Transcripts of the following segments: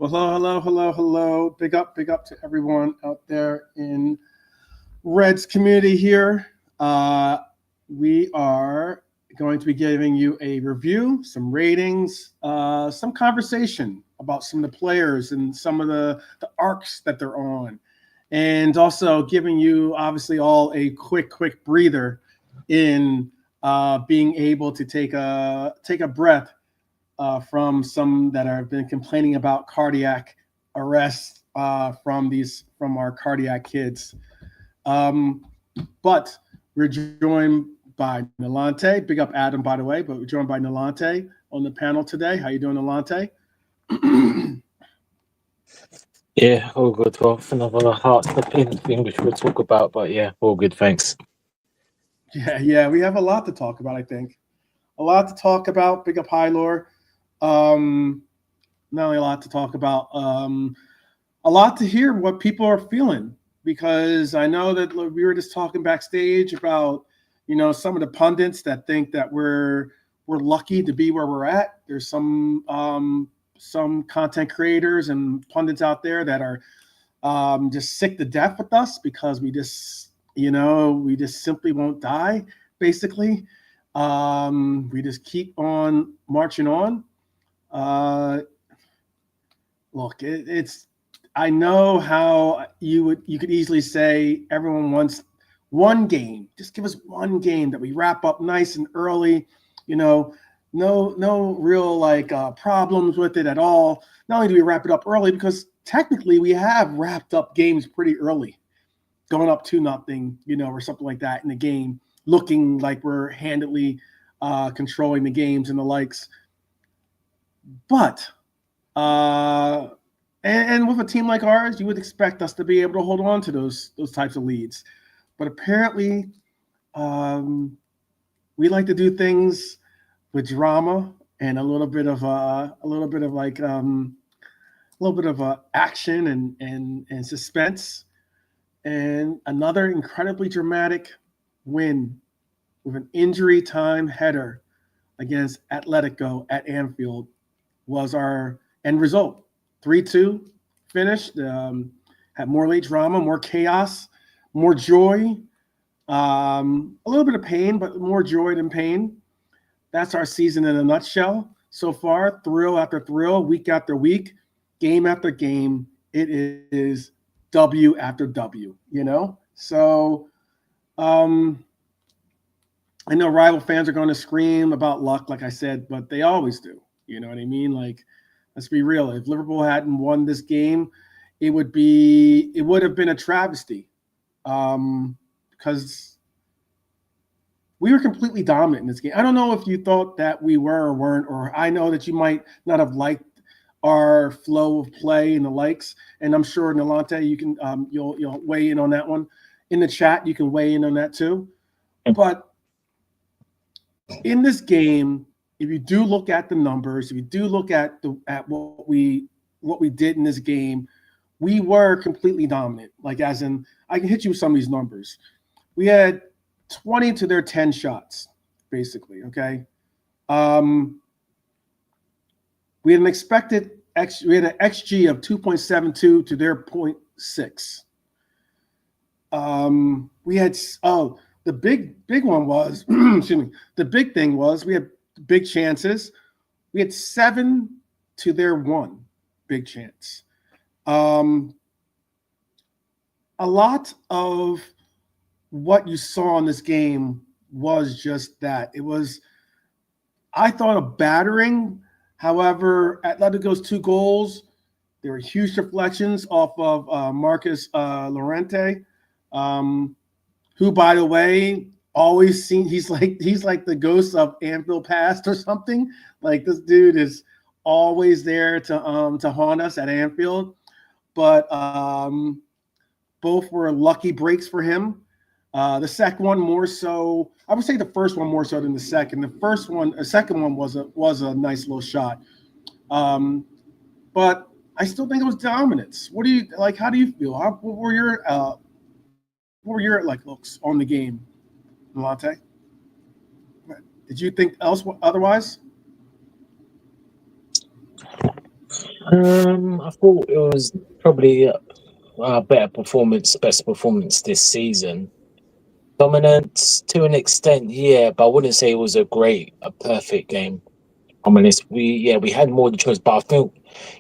Well, hello. Big up to everyone out there in Reds community here. We are going to be giving you a review, some ratings, some conversation about some of the players and some of the arcs that they're on. And also giving you, obviously, all a quick breather in being able to take a breath from some that have been complaining about cardiac arrest from our cardiac kids. But we're joined by Nalante. Big up Adam, by the way. But we're joined by Nalante on the panel today. How you doing, Nalante? Yeah, all good. Well, another heart-stopping thing which we'll talk about, but yeah, all good. Thanks. Yeah. We have a lot to talk about. I think a lot to talk about. Big up Hylor. Not only a lot to talk about, a lot to hear what people are feeling, because I know that we were just talking backstage about, some of the pundits that think that we're lucky to be where we're at. There's some content creators and pundits out there that are just sick to death with us because we just simply won't die, basically. We just keep on marching on. Look, it's. I know how you could easily say everyone wants one game. Just give us one game that we wrap up nice and early. No real problems with it at all. Not only do we wrap it up early, because technically we have wrapped up games pretty early, going up 2-0, or something like that in the game, looking like we're handily controlling the games and the likes. But and with a team like ours, you would expect us to be able to hold on to those types of leads. But apparently, we like to do things with drama and a little bit of action and suspense. And another incredibly dramatic win with an injury time header against Atletico at Anfield was our end result. 3-2 finished. Had more late drama, more chaos, more joy, a little bit of pain, but more joy than pain. That's our season in a nutshell so far. Thrill after thrill, week after week, game after game. It is W after W, So I know rival fans are going to scream about luck, like I said, but they always do. You know what I mean? Let's be real. If Liverpool hadn't won this game, it would have been a travesty, because we were completely dominant in this game. I don't know if you thought that we were or weren't, or I know that you might not have liked our flow of play and the likes. And I'm sure, Nalante, you can you'll weigh in on that one in the chat. You can weigh in on that too. But in this game, if you do look at the numbers, if you do look at what we did in this game, we were completely dominant. As in, I can hit you with some of these numbers. We had 20 to their 10 shots, basically. Okay. We had an XG of 2.72 to their 0.6. We had the big one was excuse me. The big thing was we had big chances. We had 7 to their 1 big chance. A lot of what you saw in this game was just that. It was, I thought, a battering. However, Atletico's 2 goals, they were huge deflections off of Marcus Llorente, who, by the way, always seen he's like the ghost of Anfield past or something. This dude is always there to haunt us at Anfield. But both were lucky breaks for him. The second one more so. I would say the first one more so than the second. The second one was a nice little shot. But I still think it was dominance. What do you like? How do you feel? What were your looks on the game, Latte? Did you think otherwise? I thought it was probably a best performance this season. Dominance to an extent, yeah, but I wouldn't say it was a perfect game. I'm honest. We had more than choice, but I think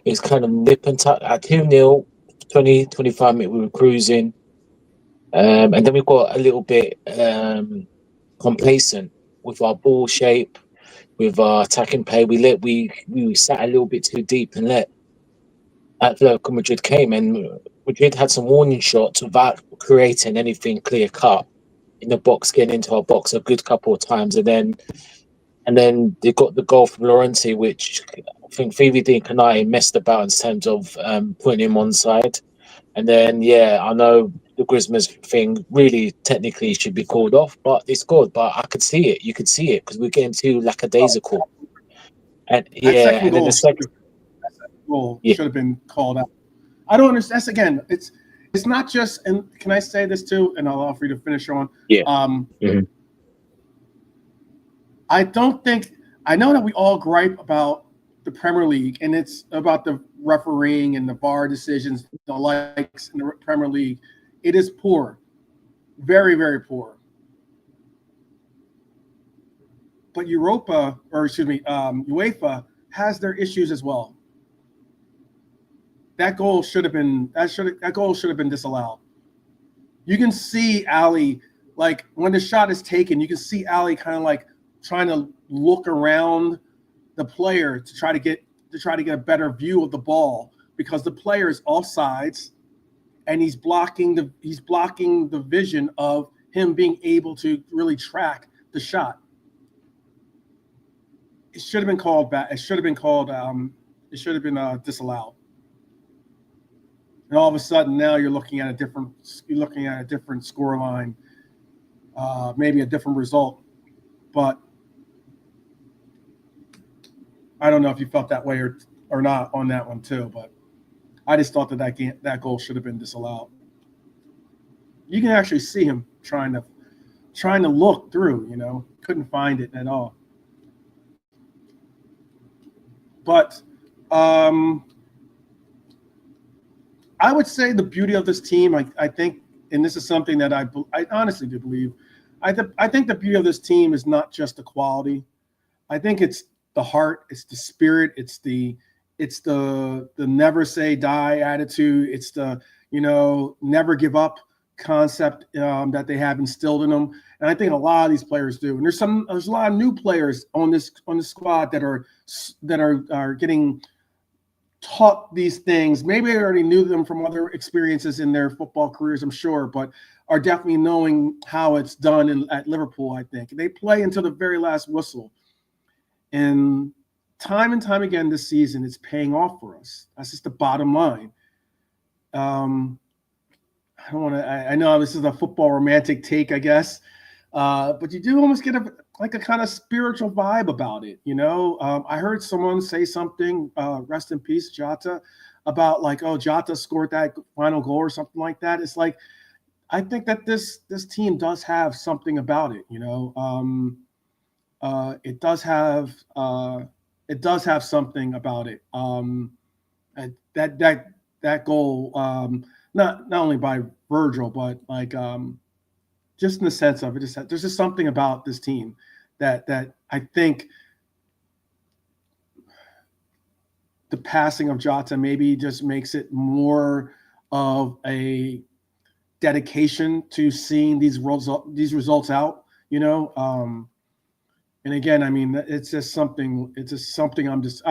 it was kind of nip and tuck at 2-0, 20, 25 minutes, we were cruising. And then we got a little bit complacent with our ball shape, with our attacking play. We sat a little bit too deep and let Atletico Madrid came, and Madrid had some warning shots without creating anything clear cut in the box, getting into our box a good couple of times, and then they got the goal from Llorente, which I think Phoebe and Kanai messed about in terms of putting him on side. And then, yeah, I know the Griezmann's thing really technically should be called off, but they scored. But I could see it. You could see it because we're getting too Oh, lackadaisical. And that yeah, second and then goal the second, yeah, should have been called out. I don't understand. That's again, it's not just. And can I say this too? And I'll offer you to finish on. yeah, Um, mhm, I don't think I know that we all gripe about the Premier League, and it's about the refereeing and the VAR decisions, the likes in the Premier League. It is poor, very, very poor. But UEFA has their issues as well. That goal should have been disallowed. You can see Ali, like when the shot is taken, you can see Ali kind of like trying to look around the player to try to get a better view of the ball because the player is off sides and he's blocking the vision of him being able to really track the shot. It should have been called back. It should have been called. It should have been disallowed. And all of a sudden, now you're looking at a different score line, maybe a different result. But I don't know if you felt that way or not on that one too. But I just thought that goal should have been disallowed. You can actually see him trying to look through. Couldn't find it at all. But I would say the beauty of this team, I think, and this is something that I honestly do believe, I think the beauty of this team is not just the quality. I think it's the heart, it's the spirit, it's the never say die attitude, it's the never give up concept that they have instilled in them, and I think a lot of these players do. And there's a lot of new players on this squad that are getting taught these things. Maybe they already knew them from other experiences in their football careers, I'm sure, but are definitely knowing how it's done at Liverpool, I think. They play until the very last whistle. And time again this season, it's paying off for us. That's just the bottom line. I know this is a football romantic take, I guess, but you do almost get a kind of spiritual vibe about it. I heard someone say something, rest in peace, Jota, about Jota scored that final goal or something like that. It's like, I think that this team does have something about it. It does have something about it. That goal, not only by Virgil, but just in the sense of it, there's just something about this team that I think the passing of Jota maybe just makes it more of a dedication to seeing these results out. And again, I mean, it's just something. It's just something. This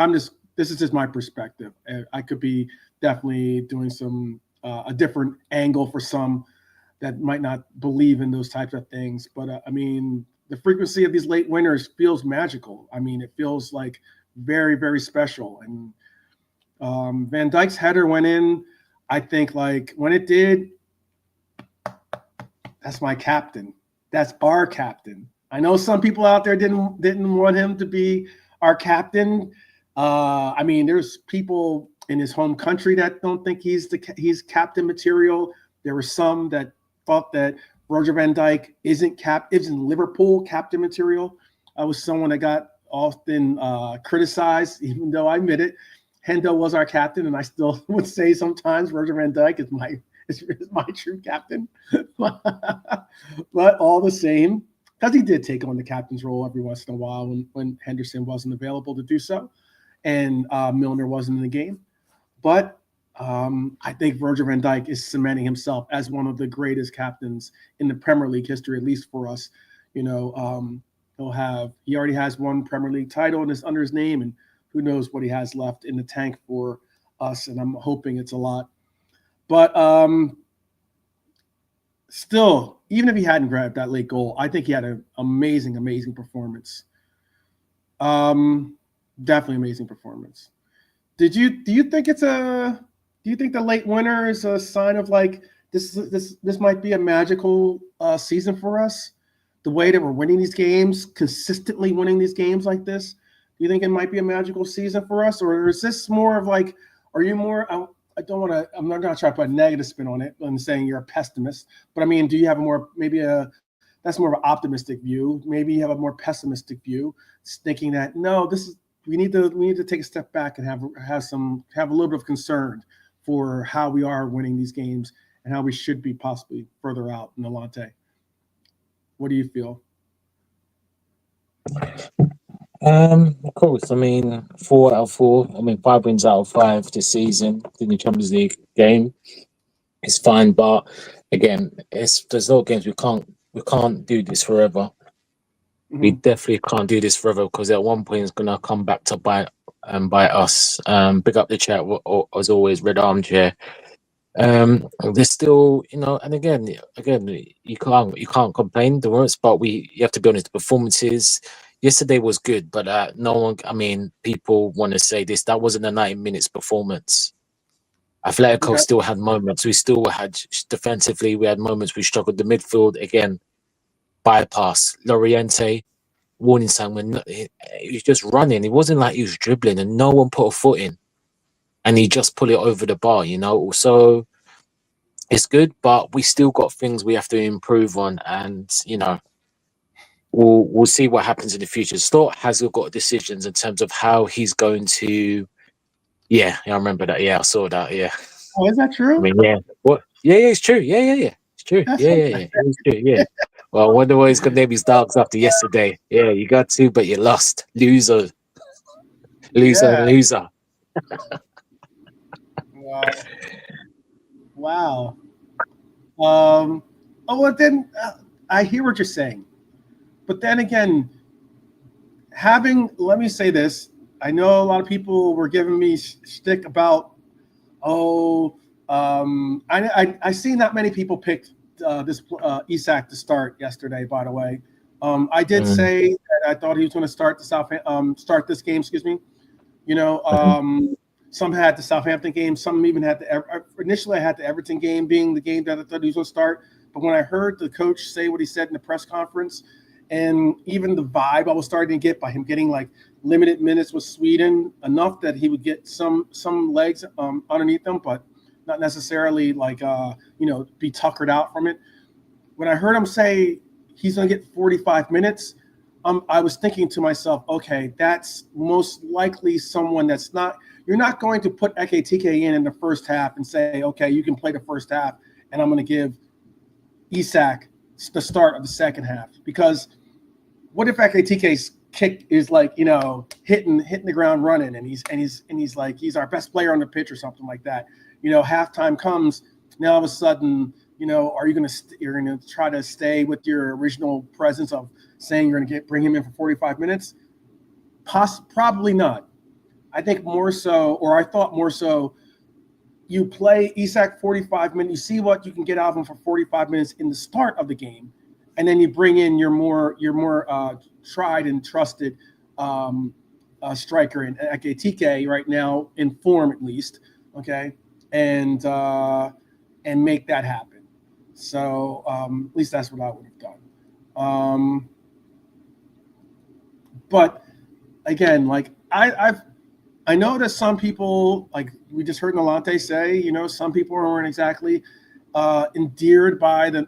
is just my perspective. I could be definitely doing some a different angle for some that might not believe in those types of things. But I mean, the frequency of these late winners feels magical. I mean, it feels like very, very special. And Van Dijk's header went in. I think when it did, that's my captain. That's our captain. I know some people out there didn't want him to be our captain. I mean, there's people in his home country that don't think he's captain material. There were some that thought that Virgil van Dijk isn't Liverpool captain material. I was someone that got often criticized, even though I admit it. Hendo was our captain, and I still would say sometimes Virgil van Dijk is my true captain. But all the same, because he did take on the captain's role every once in a while when Henderson wasn't available to do so, and Milner wasn't in the game. But I think Virgil van Dijk is cementing himself as one of the greatest captains in the Premier League history, at least for us. He already has one Premier League title under his name, and who knows what he has left in the tank for us, and I'm hoping it's a lot. But still, even if he hadn't grabbed that late goal, I think he had an amazing, amazing performance. Definitely amazing performance. Do you think the late winner is a sign of like this might be a magical season for us? The way that we're winning these games, consistently winning these games like this, do you think it might be a magical season for us, or is this more of like, are you more? I'm not going to try to put a negative spin on it. I'm saying you're a pessimist, but I mean, do you have that's more of an optimistic view? Maybe you have a more pessimistic view, thinking that no, we need to take a step back and have a little bit of concern for how we are winning these games and how we should be possibly further out in the Lante. What do you feel? Of course. I mean, 4 out of 4. I mean, 5 wins out of 5 this season in the Champions League game. It's fine, but again, there's no games we can't do this forever. Mm-hmm. We definitely can't do this forever because at one point it's gonna come back to bite us. Pick up the chat as always, Red Armchair. There's still, and again, you can't complain the worst, but you have to be honest. The performances yesterday was good, but no one. I mean, people want to say that wasn't a 90 minutes performance. Atletico still had moments. We still had defensively. We had moments we struggled. The midfield again, bypass Loriente, warning sign when he was just running. It wasn't like he was dribbling and no one put a foot in, and he just put it over the bar. So it's good, but we still got things we have to improve on, and we'll see what happens in the future. Slot has got decisions in terms of how he's going to. Yeah, I remember that. Yeah, I saw that. Yeah. Oh, is that true? I mean, yeah. What? Yeah, it's true. Yeah. It's true. That's yeah. It's true. Yeah. Well, I wonder why he's gonna name his dogs after yesterday. Yeah, you got to, but you lost. Loser. Wow. Well, then I hear what you're saying, but then again, let me say this. I know a lot of people were giving me shtick about, I seen not many people picked this Isak to start yesterday. By the way, I did say that I thought he was going to start this game. Excuse me. Some had the Southampton game. Some even had initially I had the Everton game being the game that I thought he was going to start. But when I heard the coach say what he said in the press conference, and even the vibe I was starting to get by him getting like limited minutes with Sweden, enough that he would get some legs underneath them, but not necessarily like be tuckered out from it. When I heard him say he's going to get 45 minutes, I was thinking to myself, okay, that's most likely someone that's not. You're not going to put Ekitike in the first half and say, okay, you can play the first half, and I'm going to give Isak the start of the second half, because what if Ekitike's kick is like hitting the ground running, and he's like he's our best player on the pitch or something like that. Halftime comes, now all of a sudden, are you you're gonna try to stay with your original presence of saying you're gonna bring him in for 45 minutes? Probably not. I think more so, or I thought more so, you play Isak 45 minutes, you see what you can get out of him for 45 minutes in the start of the game, and then you bring in your more tried and trusted striker in Ekitike right now, in form at least, okay, and make that happen. So at least that's what I would have done. But again, like I know that some people, like we just heard Nalante say, some people weren't exactly endeared by the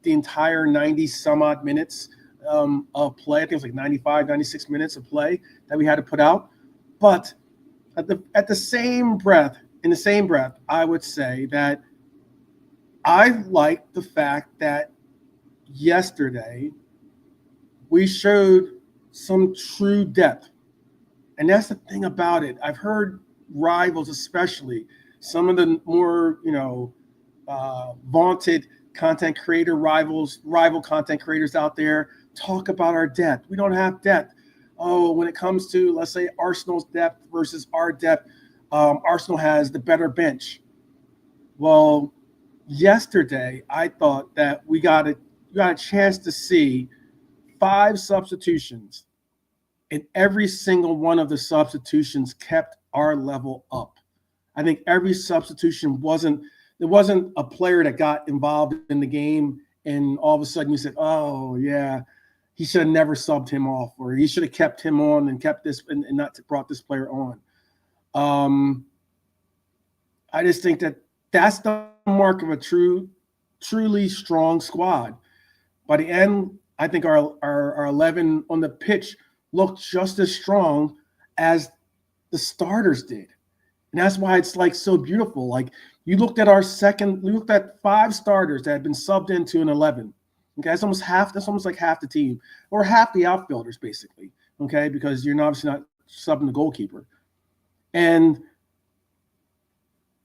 entire 90 some odd minutes of play. I think it was like 95, 96 minutes of play that we had to put out. But At the same breath, in the same breath, I would say that I like the fact that yesterday we showed some true depth. And that's the thing about it. I've heard rivals, especially some of the more, vaunted content creator rival content creators out there talk about our depth. We don't have depth. Oh, when it comes to, let's say, Arsenal's depth versus our depth, Arsenal has the better bench. Well, yesterday I thought that we got a chance to see 5 substitutions, and every single one of the substitutions kept our level up. I think every substitution there wasn't a player that got involved in the game and all of a sudden you said, oh yeah, he should have never subbed him off, or he should have kept him on and kept this and not brought this player on. I just think that that's the mark of a truly strong squad. By the end, I think our 11 on the pitch looked just as strong as the starters did. And that's why it's like so beautiful. Like you looked at we looked at 5 starters that had been subbed into an 11. Okay, that's almost like half the team, or half the outfielders, basically. Okay, because you're obviously not subbing the goalkeeper. And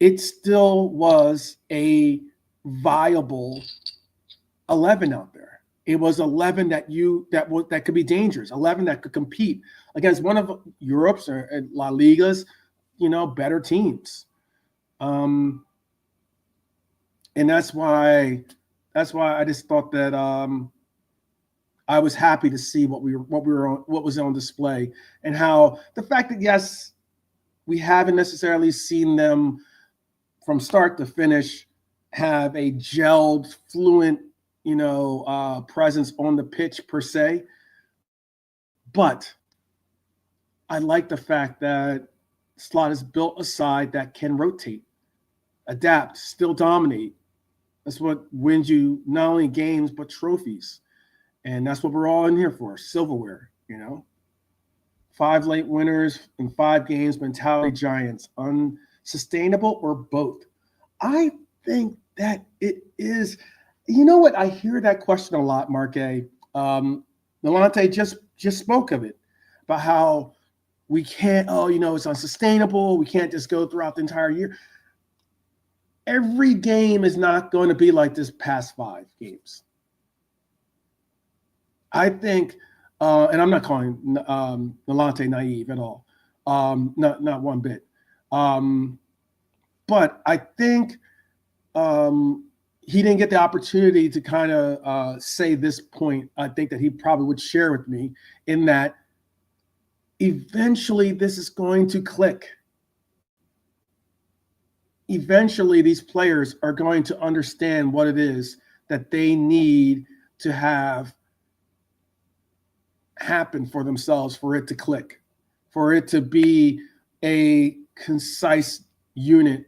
it still was a viable 11 out there. It was 11 that could be dangerous, 11 that could compete against one of Europe's or La Liga's, better teams. And that's why I just thought that I was happy to see what was on display, and how the fact that, yes, we haven't necessarily seen them from start to finish have a gelled, fluent, presence on the pitch per se. But I like the fact that Slot has built a side that can rotate, adapt, still dominate. That's what wins you not only games, but trophies. And that's what we're all in here for, silverware, 5 late winners in 5 games, mentality giants, unsustainable or both? I think that it is. You know what? I hear that question a lot, Marque. Nolante just spoke of it, about how we can't, it's unsustainable. We can't just go throughout the entire year. Every game is not going to be like this past 5 games. I think, and I'm not calling Nolante naive at all, not one bit. But I think he didn't get the opportunity to kind of say this point. I think that he probably would share with me, in that eventually this is going to click. Eventually these players are going to understand what it is that they need to have happen for themselves, for it to click, for it to be a concise unit.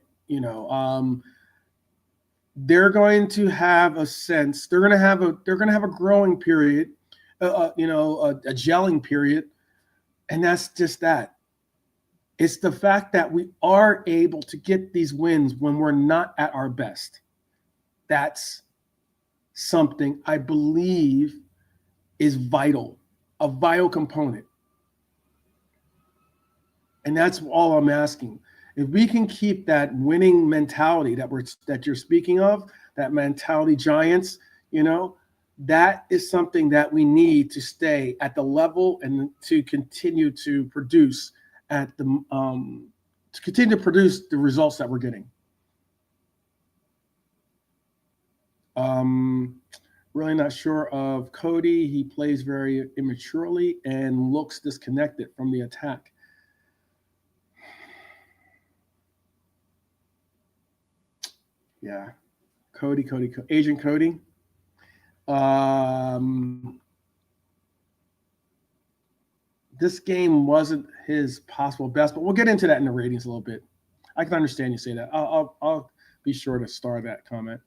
They're going to have a sense. They're going to have a growing period, a gelling period, and that's just that. It's the fact that we are able to get these wins when we're not at our best. That's something I believe is vital, a vital component. And that's all I'm asking. If we can keep that winning mentality that you're speaking of, that mentality giants, that is something that we need to stay at the level and to continue to produce the results that we're getting. Really not sure of Cody. He plays very immaturely and looks disconnected from the attack. Yeah, Cody, Agent Cody. This game wasn't his possible best, but we'll get into that in the ratings a little bit. I can understand you say that. I'll be sure to star that comment,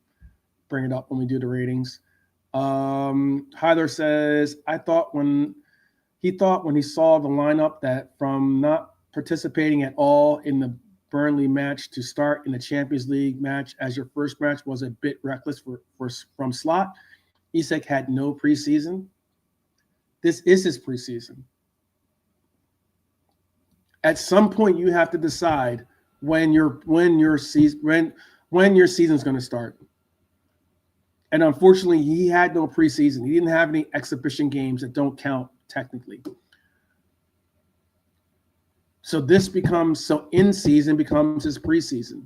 bring it up when we do the ratings. Hyler says, he thought when he saw the lineup that from not participating at all in the Burnley match to start in the Champions League match as your first match was a bit reckless from Slot. Isak had no preseason. This is his preseason. At some point, you have to decide when your season's going to start. And unfortunately, he had no preseason. He didn't have any exhibition games that don't count technically. So in season becomes his preseason.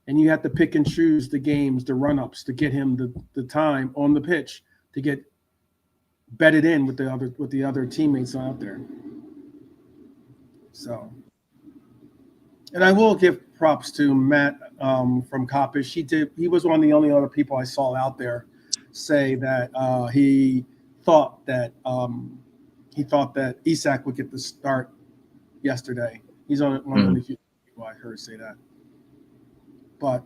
And you have to pick and choose the games, the run-ups to get him the time on the pitch to get bedded in with the other teammates out there. So, and I will give props to Matt from Coppish. He was one of the only other people I saw out there say that he thought that Isak would get the start yesterday. He's one of the only few people I heard say that. But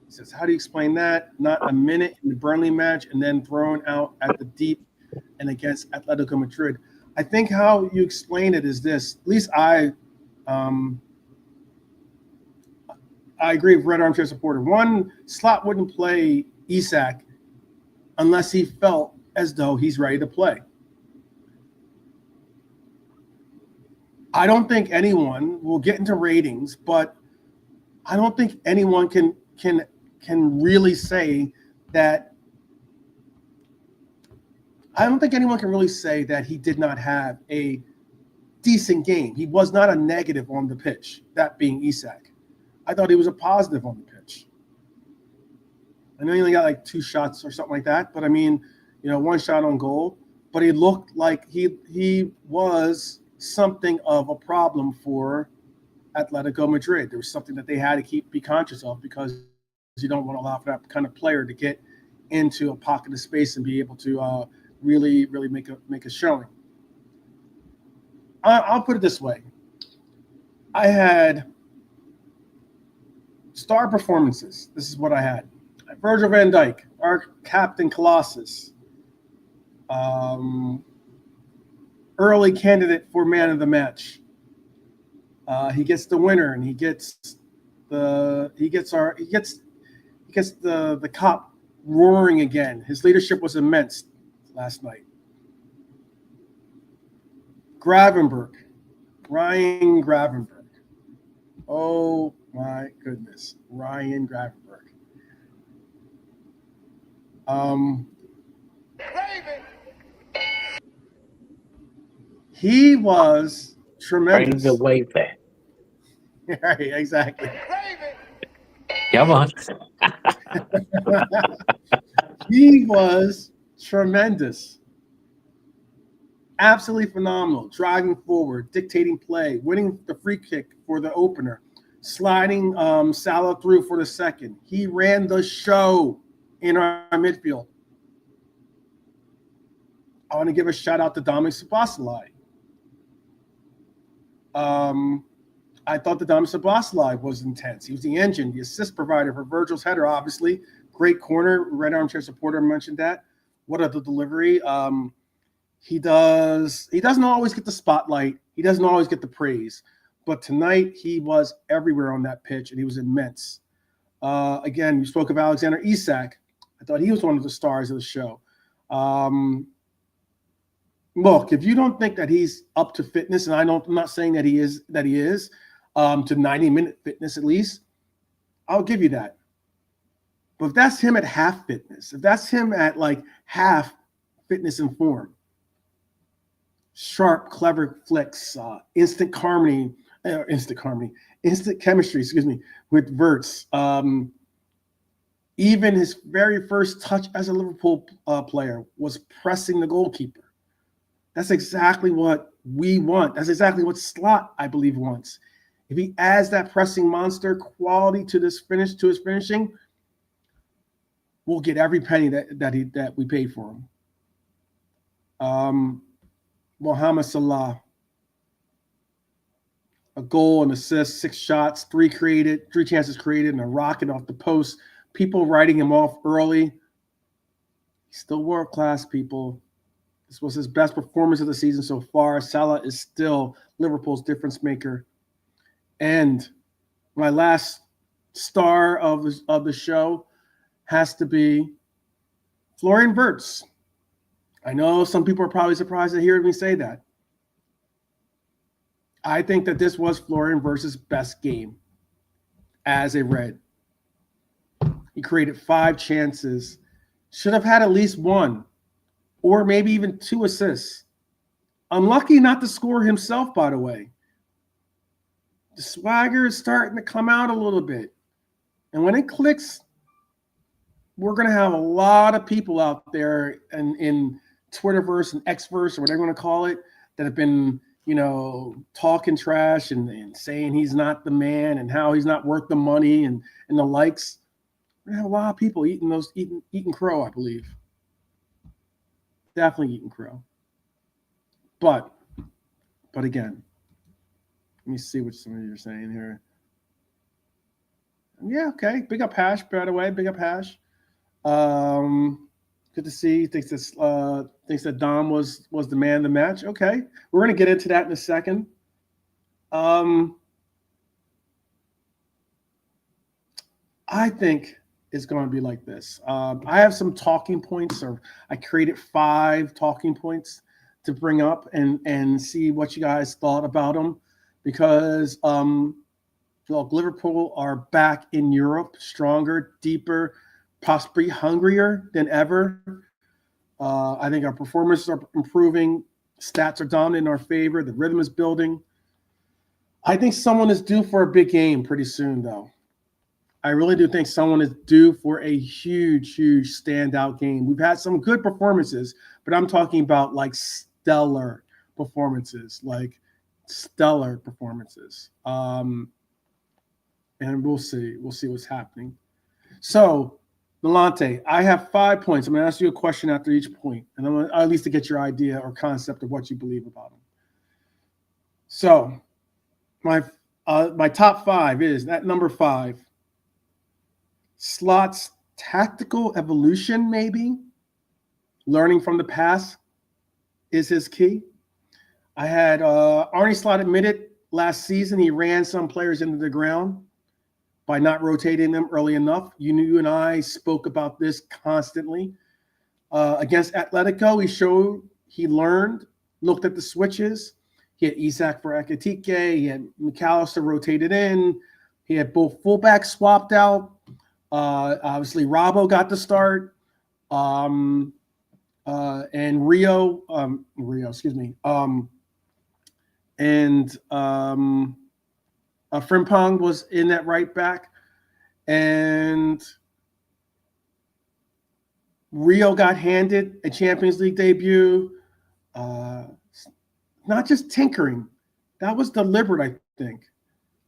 he says, how do you explain that? Not a minute in the Burnley match and then thrown out at the deep and against Atletico Madrid. I think how you explain it is this. At least I agree with Red Armchair Supporter. One, Slot wouldn't play Isak unless he felt as though he's ready to play. I don't think anyone will get into ratings, but I don't think anyone can really say that. I don't think anyone can really say that he did not have a decent game. He was not a negative on the pitch, that being Isak. I thought he was a positive on the pitch. I know he only got like 2 shots or something like that, but I mean, 1 shot on goal. But he looked like he was something of a problem for Atletico Madrid. There was something that they had to be conscious of because you don't want to allow for that kind of player to get into a pocket of space and be able to really make a showing. I'll put it this way. I had star performances. This is what I had. Virgil van Dijk, our captain Colossus. Early candidate for man of the match. He gets the winner, and he gets the cop roaring again. His leadership was immense last night. Ryan Gravenberch. Oh my goodness, Ryan Gravenberch. He was tremendous. Bring the wave there. Right, exactly. Come on. He was tremendous. Absolutely phenomenal. Driving forward, dictating play, winning the free kick for the opener, sliding Salah through for the second. He ran the show in our midfield. I want to give a shout out to Dominic Szoboszlai. I thought the Dominic Szoboszlai was intense. He was the engine, the assist provider for Virgil's header, obviously. Great corner. Red Armchair Supporter mentioned that. What a delivery. He doesn't always get the spotlight. He doesn't always get the praise. But tonight, he was everywhere on that pitch, and he was immense. Again, you spoke of Alexander Isak. I thought he was one of the stars of the show. Look, if you don't think that he's up to fitness, and I'm not saying that he is to 90-minute fitness at least, I'll give you that. But if that's him at half fitness, if that's him at like half fitness and form, sharp, clever flicks, instant chemistry, with Wirtz. Even his very first touch as a Liverpool player was pressing the goalkeeper. That's exactly what we want. That's exactly what Slot, I believe, wants. If he adds that pressing monster quality to his finishing, we'll get every penny that we paid for him. Mohamed Salah, a goal, an assist, 6 shots, 3 chances created, and a rocket off the post. People writing him off early. He's still world class, people. This was his best performance of the season so far. Salah is still Liverpool's difference maker. And my last star of the show has to be Florian Wirtz. I know some people are probably surprised to hear me say that. I think that this was Florian Wirtz's best game as a Red. He created 5 chances, should have had at least 1, or maybe even 2 assists. Unlucky not to score himself, by the way. The swagger is starting to come out a little bit. And when it clicks, we're going to have a lot of people out there in Twitterverse and Xverse or whatever you want to call it that have been, talking trash and saying he's not the man and how he's not worth the money and the likes. We're going to have a lot of people eating crow, I believe. Definitely eating crow. But again, let me see what some of you are saying here. Yeah, okay. Big up Hash, by the way. Big up Hash. Good to see. Thinks that Dom was the man of the match. Okay, we're gonna get into that in a second. I think it's going to be like this. I have some talking points, or I created 5 talking points to bring up and see what you guys thought about them, because Liverpool are back in Europe, stronger, deeper, possibly hungrier than ever. I think our performances are improving. Stats are dominant in our favor. The rhythm is building. I think someone is due for a big game pretty soon, though. I really do think someone is due for a huge, huge standout game. We've had some good performances, but I'm talking about like stellar performances, And we'll see. We'll see what's happening. So, Delonte, I have 5 points. I'm going to ask you a question after each point, and I'm going to, at least to get your idea or concept of what you believe about them. So, my top 5 is at number 5. Slot's tactical evolution, maybe learning from the past is his key. I had Arne Slot admitted last season he ran some players into the ground by not rotating them early enough. You and I spoke about this constantly. Against Atletico, he showed he learned, looked at the switches. He had Isak for Ekitike. He had McAllister rotated in. He had both fullbacks swapped out. Obviously, Robbo got the start. And Frimpong was in that right back, and Rio got handed a Champions League debut. Not just tinkering, that was deliberate, I think.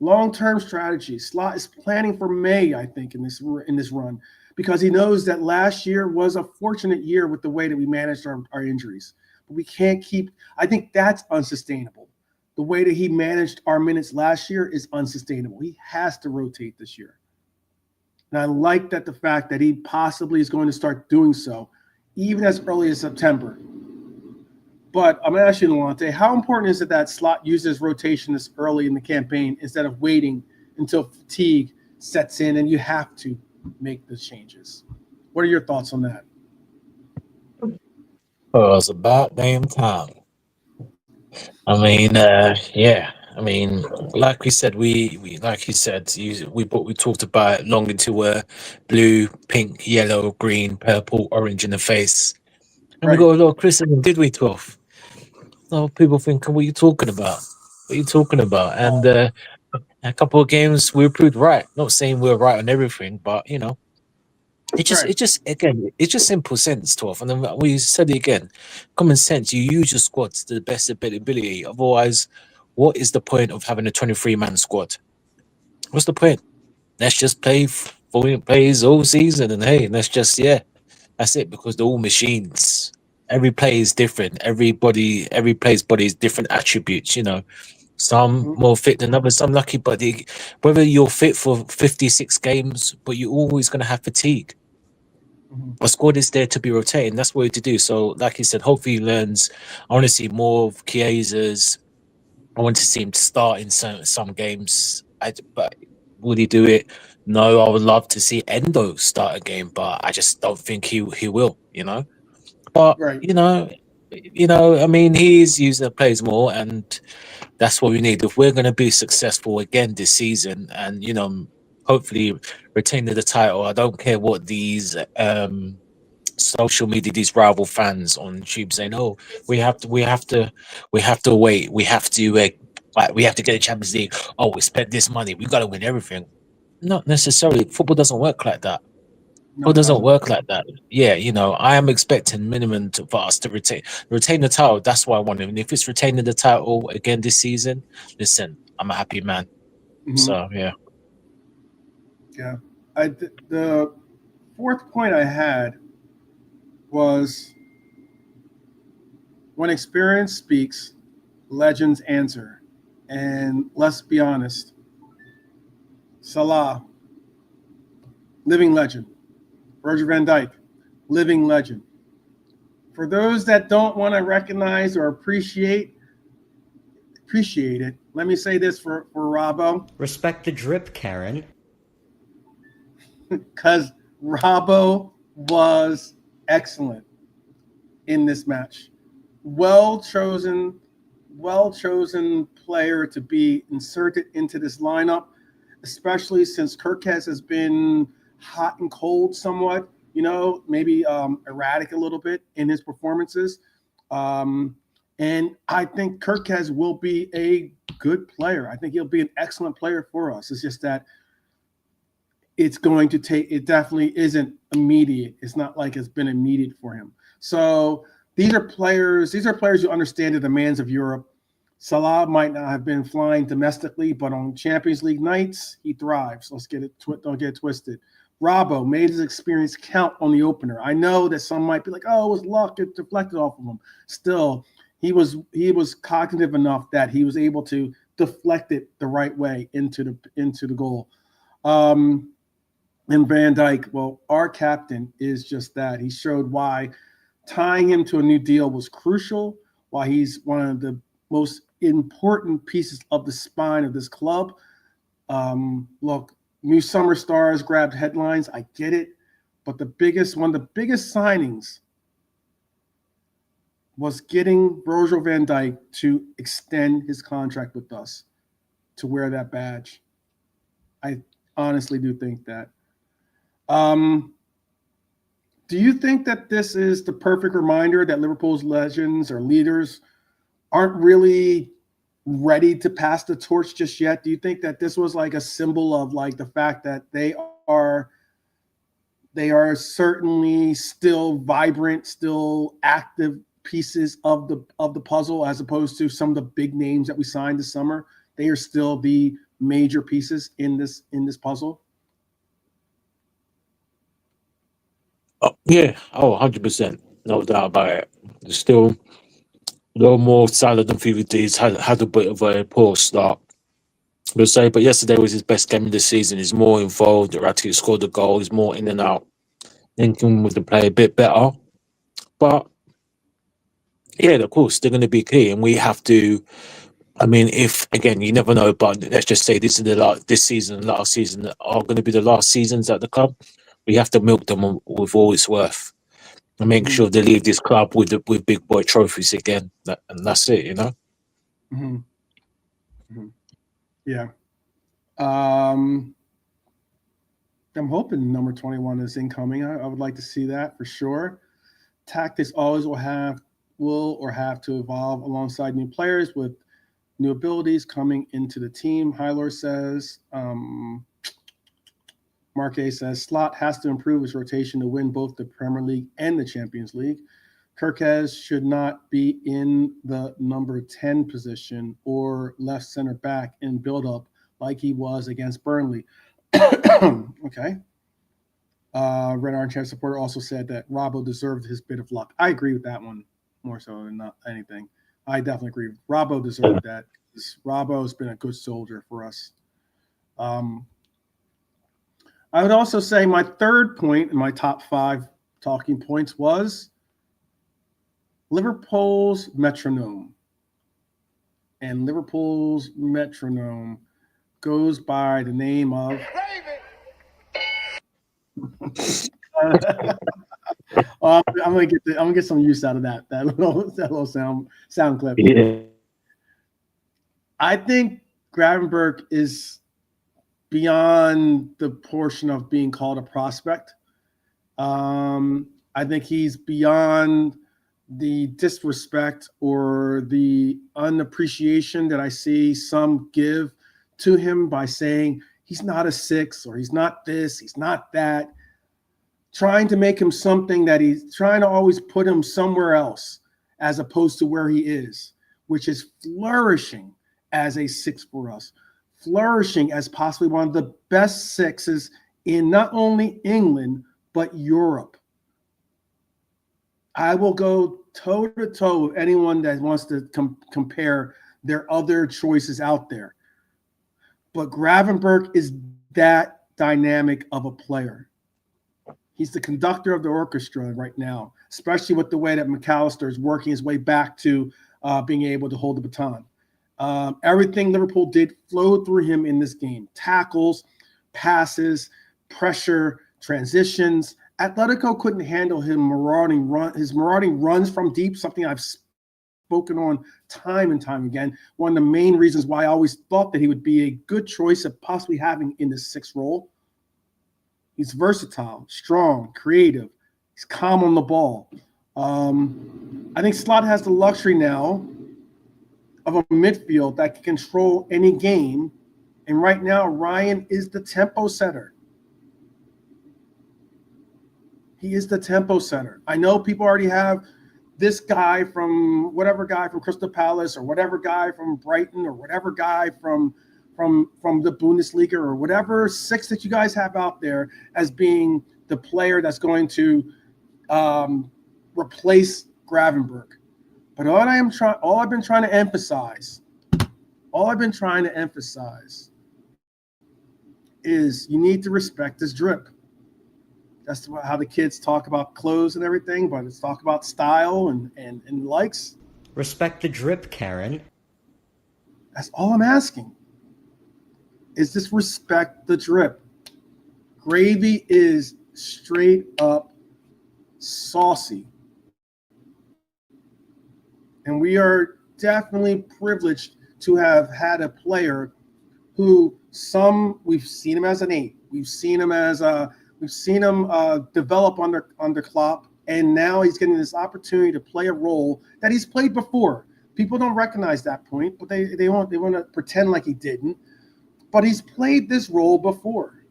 Long-term strategy. Slot is planning for May, I think, in this run, because he knows that last year was a fortunate year with the way that we managed our injuries. But we can't keep – I think that's unsustainable. The way that he managed our minutes last year is unsustainable. He has to rotate this year. And I like that the fact that he possibly is going to start doing so, even as early as September. But I'm asking Delonte, how important is it that Slot uses rotation this early in the campaign instead of waiting until fatigue sets in and you have to make the changes? What are your thoughts on that? Oh, it's about damn time. I mean, yeah. I mean, like we said, we talked about long into blue, pink, yellow, green, purple, orange in the face, and Right. we got a lot of criticism, did we, 12? No, people think, what are you talking about? What are you talking about? And a couple of games we proved right. Not saying we're right on everything, but it's just simple sense, 12. And then we said it again, common sense. You use your squad to the best of ability. Otherwise, what is the point of having a 23-man squad? What's the point? Let's just play 40 plays all season, and hey, that's it, because they're all machines. Every play is different. Every player's body is different attributes, Some more fit than others, some lucky, but whether you're fit for 56 games, but you're always going to have fatigue. A squad is there to be rotating. That's what to do. So, like you said, hopefully he learns. I want to see more of Chiesa's. I want to see him start in some games. But would he do it? No, I would love to see Endo start a game, but I just don't think he will. But Right. I mean, he's using the players more, and that's what we need if we're going to be successful again this season, and hopefully retain the title. I don't care what these social media, these rival fans on YouTube saying, "Oh, we have to wait, we have to we have to get a Champions League. Oh, we spent this money, we got to win everything." Not necessarily. Football doesn't work like that. No, Football it doesn't doesn't. work like that. Yeah, I am expecting minimum for us to retain the title. That's why I want it. And if it's retaining the title again this season, listen, I'm a happy man. So yeah. Yeah. The fourth point I had was when experience speaks, legends answer. And let's be honest, Salah, living legend. Virgil van Dijk, living legend. For those that don't want to recognize or appreciate it, let me say this for Robbo. Respect the drip, Karen. Because Robbo was excellent in this match. Well chosen player to be inserted into this lineup, especially since Kirkes has been hot and cold somewhat, maybe erratic a little bit in his performances. And I think Kirkes will be a good player. I think he'll be an excellent player for us. It's just that it definitely isn't immediate. It's not like it's been immediate for him. So these are players who understand the demands of Europe. Salah might not have been flying domestically, but on Champions League nights, he thrives. Don't get it twisted. Robbo made his experience count on the opener. I know that some might be like, "Oh, it was luck; it deflected off of him." Still, he was cognitive enough that he was able to deflect it the right way into the goal. And Van Dijk, well, our captain is just that. He showed why tying him to a new deal was crucial, why he's one of the most important pieces of the spine of this club. Look, new summer stars grabbed headlines. I get it. But one of the biggest signings was getting Virgil van Dijk to extend his contract with us, to wear that badge. I honestly do think that. Do you think that this is the perfect reminder that Liverpool's legends or leaders aren't really ready to pass the torch just yet? Do you think that this was like a symbol of like the fact that they are certainly still vibrant, still active pieces of the puzzle, as opposed to some of the big names that we signed this summer? They are still the major pieces in this puzzle. Oh, yeah. Oh, 100%. No doubt about it. There's still a little more Salah than He's had a bit of a poor start. But yesterday was his best game of the season. He's more involved. Erratic scored a goal. He's more in and out. Lincoln with the play a bit better. But yeah, of course, they're going to be key. And we have to, I mean, if, again, you never know, but let's just say this season, last season are going to be the last seasons at the club. We have to milk them with all it's worth and make sure they leave this club with big boy trophies again. And that's it, Mm-hmm. Mm-hmm. Yeah. I'm hoping number 21 is incoming. I would like to see that for sure. Tactics always will have to evolve alongside new players with new abilities coming into the team. Hylor says, Marque says, Slot has to improve his rotation to win both the Premier League and the Champions League. Kirkes should not be in the number 10 position or left center back in build-up like he was against Burnley. Okay. Red Orange Chair supporter also said that Robbo deserved his bit of luck. I agree with that one more so than not anything. I definitely agree. Robbo deserved that. Robbo's been a good soldier for us. I would also say my third point in my top 5 talking points was Liverpool's metronome. And Liverpool's metronome goes by the name of I'm gonna get some use out of that little sound clip. Yeah. I think Gravenberch is beyond the portion of being called a prospect. I think he's beyond the disrespect or the unappreciation that I see some give to him by saying he's not a 6 or he's not this, he's not that, trying to make him something that he's trying to always put him somewhere else as opposed to where he is, which is flourishing as a 6 for us, flourishing as possibly one of the best 6s in not only England, but Europe. I will go toe-to-toe with anyone that wants to compare their other choices out there. But Gravenberch is that dynamic of a player. He's the conductor of the orchestra right now, especially with the way that McAllister is working his way back to being able to hold the baton. Everything Liverpool did flowed through him in this game. Tackles, passes, pressure, transitions. Atletico couldn't handle his marauding runs from deep, something I've spoken on time and time again. One of the main reasons why I always thought that he would be a good choice of possibly having in the 6 role. He's versatile, strong, creative. He's calm on the ball. I think Slot has the luxury now of a midfield that can control any game. And right now, Ryan is the tempo setter. He is the tempo setter. I know people already have this guy from whatever guy from Crystal Palace or whatever guy from Brighton or whatever guy from the Bundesliga or whatever 6 that you guys have out there as being the player that's going to replace Gravenberch. But all I've been trying to emphasize is you need to respect this drip. That's how the kids talk about clothes and everything, but it's talk about style and likes. Respect the drip, Karen. That's all I'm asking. Is just respect the drip. Gravy is straight up saucy. And we are definitely privileged to have had a player who we've seen him as an 8. We've seen him develop under Klopp, and now he's getting this opportunity to play a role that he's played before. People don't recognize that point, but they want to pretend like he didn't. But he's played this role before.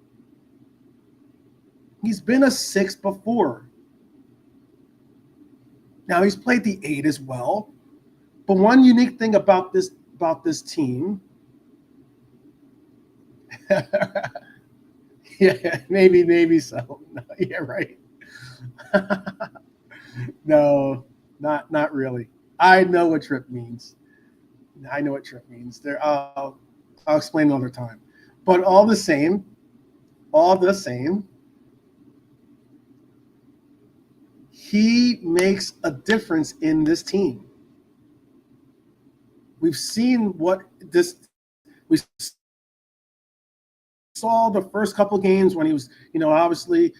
He's been a 6 before. Now he's played the 8 as well. But one unique thing about this team, yeah, maybe so. No, yeah, right. No, not really. I know what trip means. I'll explain another time. But all the same, he makes a difference in this team. We saw the first couple games when he was, obviously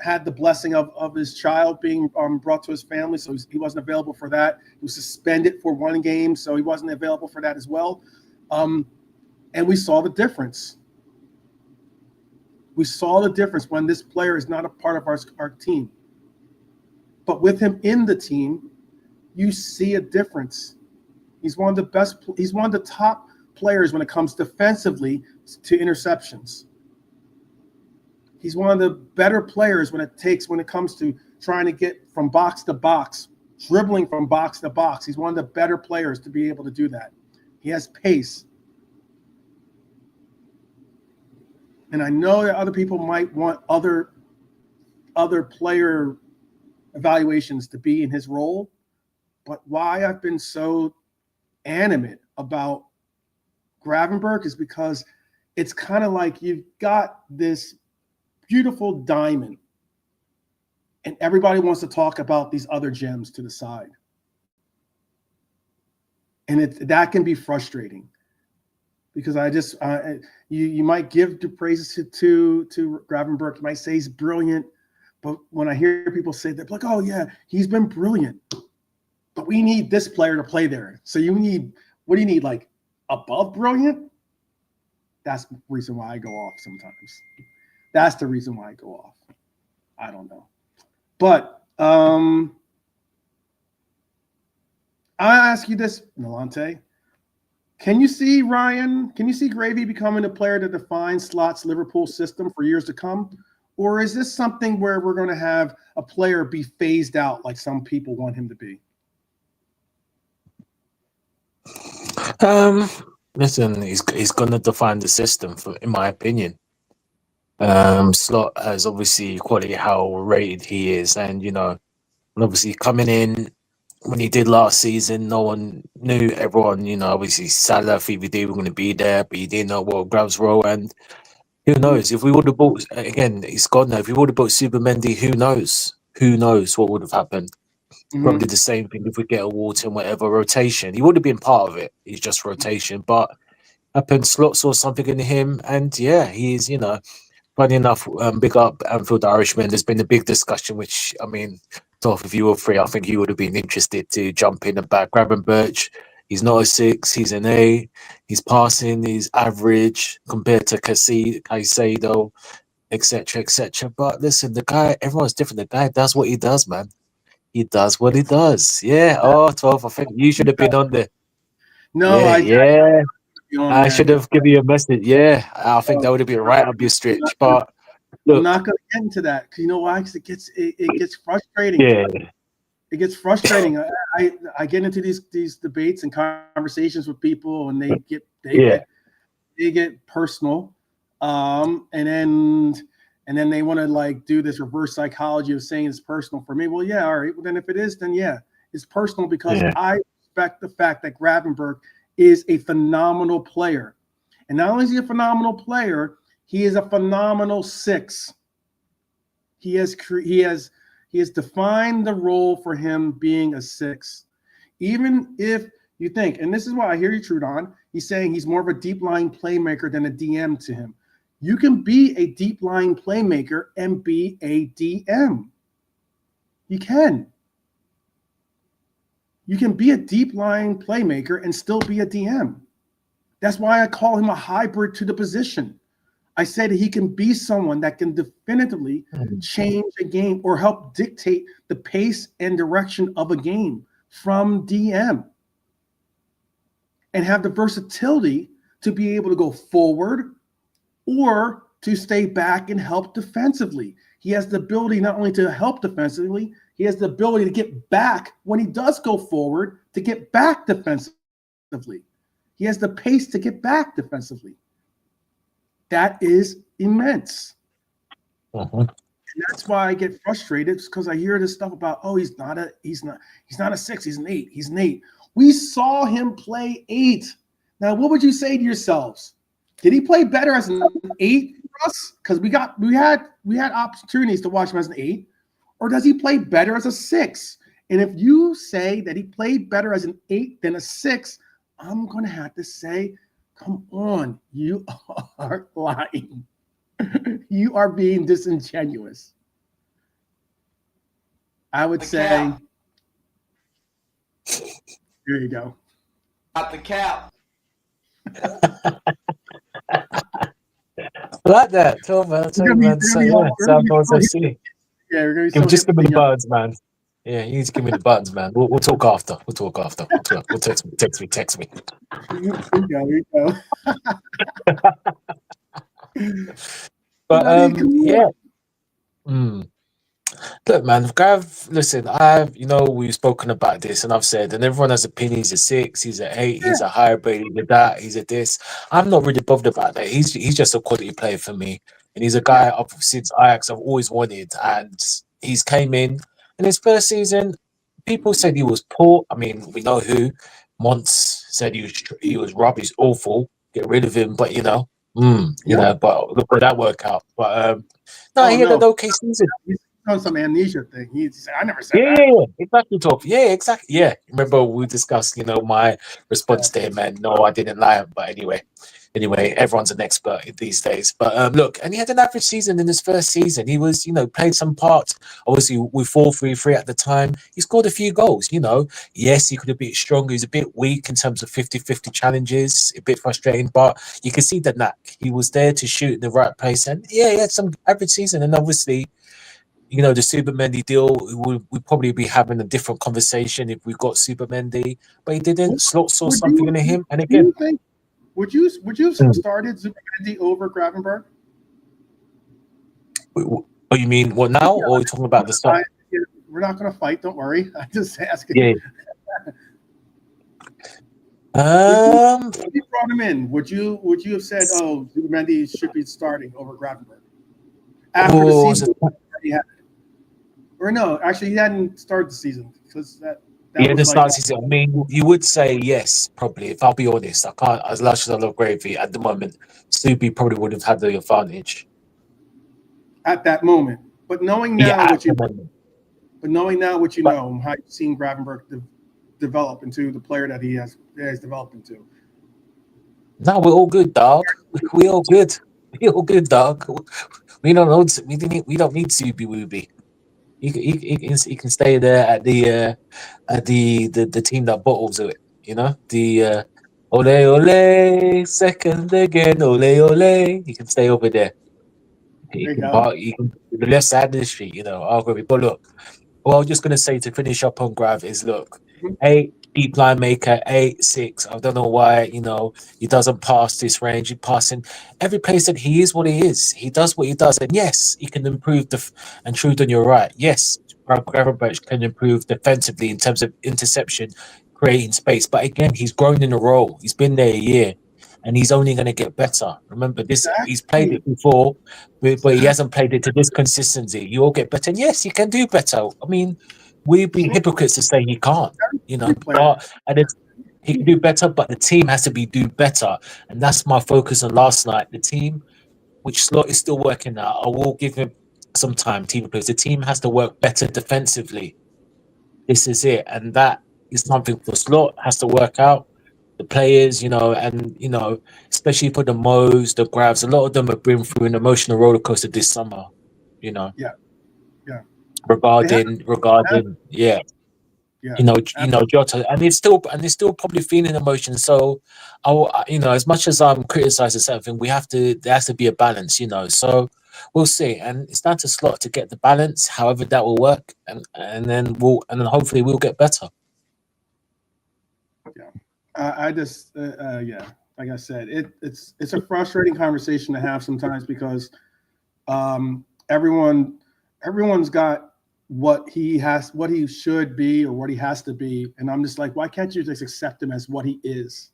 had the blessing of his child being brought to his family, so he wasn't available for that. He was suspended for 1 game, so he wasn't available for that as well. And we saw the difference. We saw the difference when this player is not a part of our team. But with him in the team, you see a difference. He's one of the best. He's one of the top players when it comes defensively to interceptions. He's one of the better players when it comes to trying to get from box to box, dribbling from box to box. He's one of the better players to be able to do that. He has pace. And I know that other people might want other player evaluations to be in his role, but why I've been so animate about Gravenberch is because it's kind of like you've got this beautiful diamond and everybody wants to talk about these other gems to the side. And that can be frustrating because you might give the praises to Gravenberch. You might say he's brilliant, but when I hear people say that, like, oh yeah, he's been brilliant, but we need this player to play there. So what do you need, like above brilliant? That's the reason why I go off sometimes. That's the reason why I go off. I don't know. But I'll ask you this, Nolante. Can you see Gravy becoming a player that defines Slot's Liverpool system for years to come? Or is this something where we're going to have a player be phased out like some people want him to be? Listen, he's going to define the system, in my opinion. Slot has obviously quality how rated he is, and obviously coming in when he did last season, no one knew. Everyone, obviously Salah, VVD were going to be there, but he didn't know what Grav's role. And who knows if we would have bought again? He's gone now. If we would have bought Supermendy, who knows? Who knows what would have happened? Mm-hmm. Probably the same thing if we get a Wharton, whatever rotation. He would have been part of it. He's just rotation, but happened. Slot saw something in him, and yeah, he's funny enough. Big up Anfield Irishman. There's been a big discussion, which I mean, Dolph, if you were free, I think you would have been interested to jump in and back Gravenberch. He's not a 6, he's an 8. He's passing, he's average compared to Caicedo, etc., etc. But listen, the guy, everyone's different. The guy does what he does, man. He does what he does. Yeah. Oh, 12. I think you should have been on there. No, I should have given you a message. Yeah, I think that would have been right up your stretch. But look, I'm not going to get into that because you know why? Because it gets frustrating. Yeah, it gets frustrating. I get into these debates and conversations with people, and they get personal, and then they want to like do this reverse psychology of saying it's personal for me. Well, yeah, all right. Well, then if it is, then yeah, it's personal because I respect the fact that Gravenberch is a phenomenal player. And not only is he a phenomenal player, he is a phenomenal 6. He has defined the role for him being a 6. Even if you think, and this is why I hear you, Trudon, he's saying he's more of a deep line playmaker than a DM to him. You can be a deep line playmaker and be a DM. You can. You can be a deep line playmaker and still be a DM. That's why I call him a hybrid to the position. I said he can be someone that can definitively change a game or help dictate the pace and direction of a game from DM and have the versatility to be able to go forward or to stay back and help defensively. He has the ability not only to help defensively, he has the ability to get back when he does go forward to get back defensively. He has the pace to get back defensively. That is immense. And that's why I get frustrated because I hear this stuff about, oh, he's not a 6, he's an 8. He's an 8. We saw him play 8. Now, what would you say to yourselves? Did he play better as an 8 for us? Because we had opportunities to watch him as an 8, or does he play better as a 6? And if you say that he played better as an 8 than a 6, I'm going to have to say, come on, you are lying. You are being disingenuous. I would say, here you go. Not the cap. Like that. Tell man. Yeah, we're going to just give me the buttons, man. Yeah, you need to give me the buttons, man. We'll talk after. We'll text me. There you go. But yeah. Look, man, Gav, listen, we've spoken about this and I've said, and everyone has opinions. He's a 6, he's an 8, he's a hybrid, he's a that, he's a this. I'm not really bothered about that. He's just a quality player for me. And he's a guy since Ajax I've always wanted. And he's came in his first season, people said he was poor. I mean, we know who. Monts said he was rubbish, awful. Get rid of him, but but look where that worked out. But he had an okay season. on some amnesia thing. He said, "I never said Yeah, that." exactly, Top. Yeah, exactly. Yeah, remember we discussed, my response to him, and no, I didn't lie. But anyway, everyone's an expert these days. But look, and he had an average season in his first season. He was, played some parts. Obviously, with 4-3-3 at the time, he scored a few goals. Yes, he could have been stronger. He's a bit weak in terms of 50-50 challenges, a bit frustrating, but you can see the knack. He was there to shoot in the right place, and yeah, he had some average season, and obviously. The Super Mendy deal, we'd probably be having a different conversation if we got Super Mendy, but he didn't. Slot saw something in him, and Do you again, think would you have started Zubimendi over Gravenberch? what you mean? What now, or are we talking about the start? We're not going to fight. Don't worry. I'm just asking. Yeah. If you brought him in, would you have said, "Oh, Zubimendi should be starting over Gravenberch" after the season? Or no, actually, he hadn't started the season because that He was didn't like start season. I mean, you would say yes, probably. If I'll be honest, I can't. As much as I love Gravy at the moment, Subi probably would have had the advantage at that moment. But knowing now yeah, what you But- know, how you've seen Gravenberch develop into the player that he has developed into. No, we're all good, dog. We all good. We all good, dog. We don't know. We don't need Subi Wooby. He can stay there at the team that bottles it. The ole ole second again ole ole. He can stay over there. He There you can go. park. He can the left side of the street. Arguably. But look, what I was just gonna say to finish up on Grav is look, Mhm. 8 deep line maker, 8-6. I don't know why he doesn't pass this range. He passing every place that he is what he is. He does what he does, and yes, he can improve and Trudon, you're right. Yes, Gravenberch can improve defensively in terms of interception, creating space. But again, he's grown in a role. He's been there a year, and he's only going to get better. Remember this; he's played it before, but he hasn't played it to this consistency. You all get better, and yes, he can do better. I mean, we'd be hypocrites to say he can't. He can do better, but the team has to do better, and that's my focus on last night. The team, which Slot is still working out, I will give him some time. Team players, the team has to work better defensively. This is it, and that is something for Slot has to work out. The players, especially for the Mo's, the Gravs, a lot of them have been through an emotional roller coaster this summer. Yeah. Regarding Yeah. Jota, and it's still probably feeling emotion. So, as much as I'm criticizing something, there has to be a balance. So we'll see, and it's down to Slot to get the balance. However, that will work, and then hopefully we'll get better. Yeah, I just like I said, it's a frustrating conversation to have sometimes because everyone's got what he should be or what he has to be, and I'm just like, why can't you just accept him as what he is?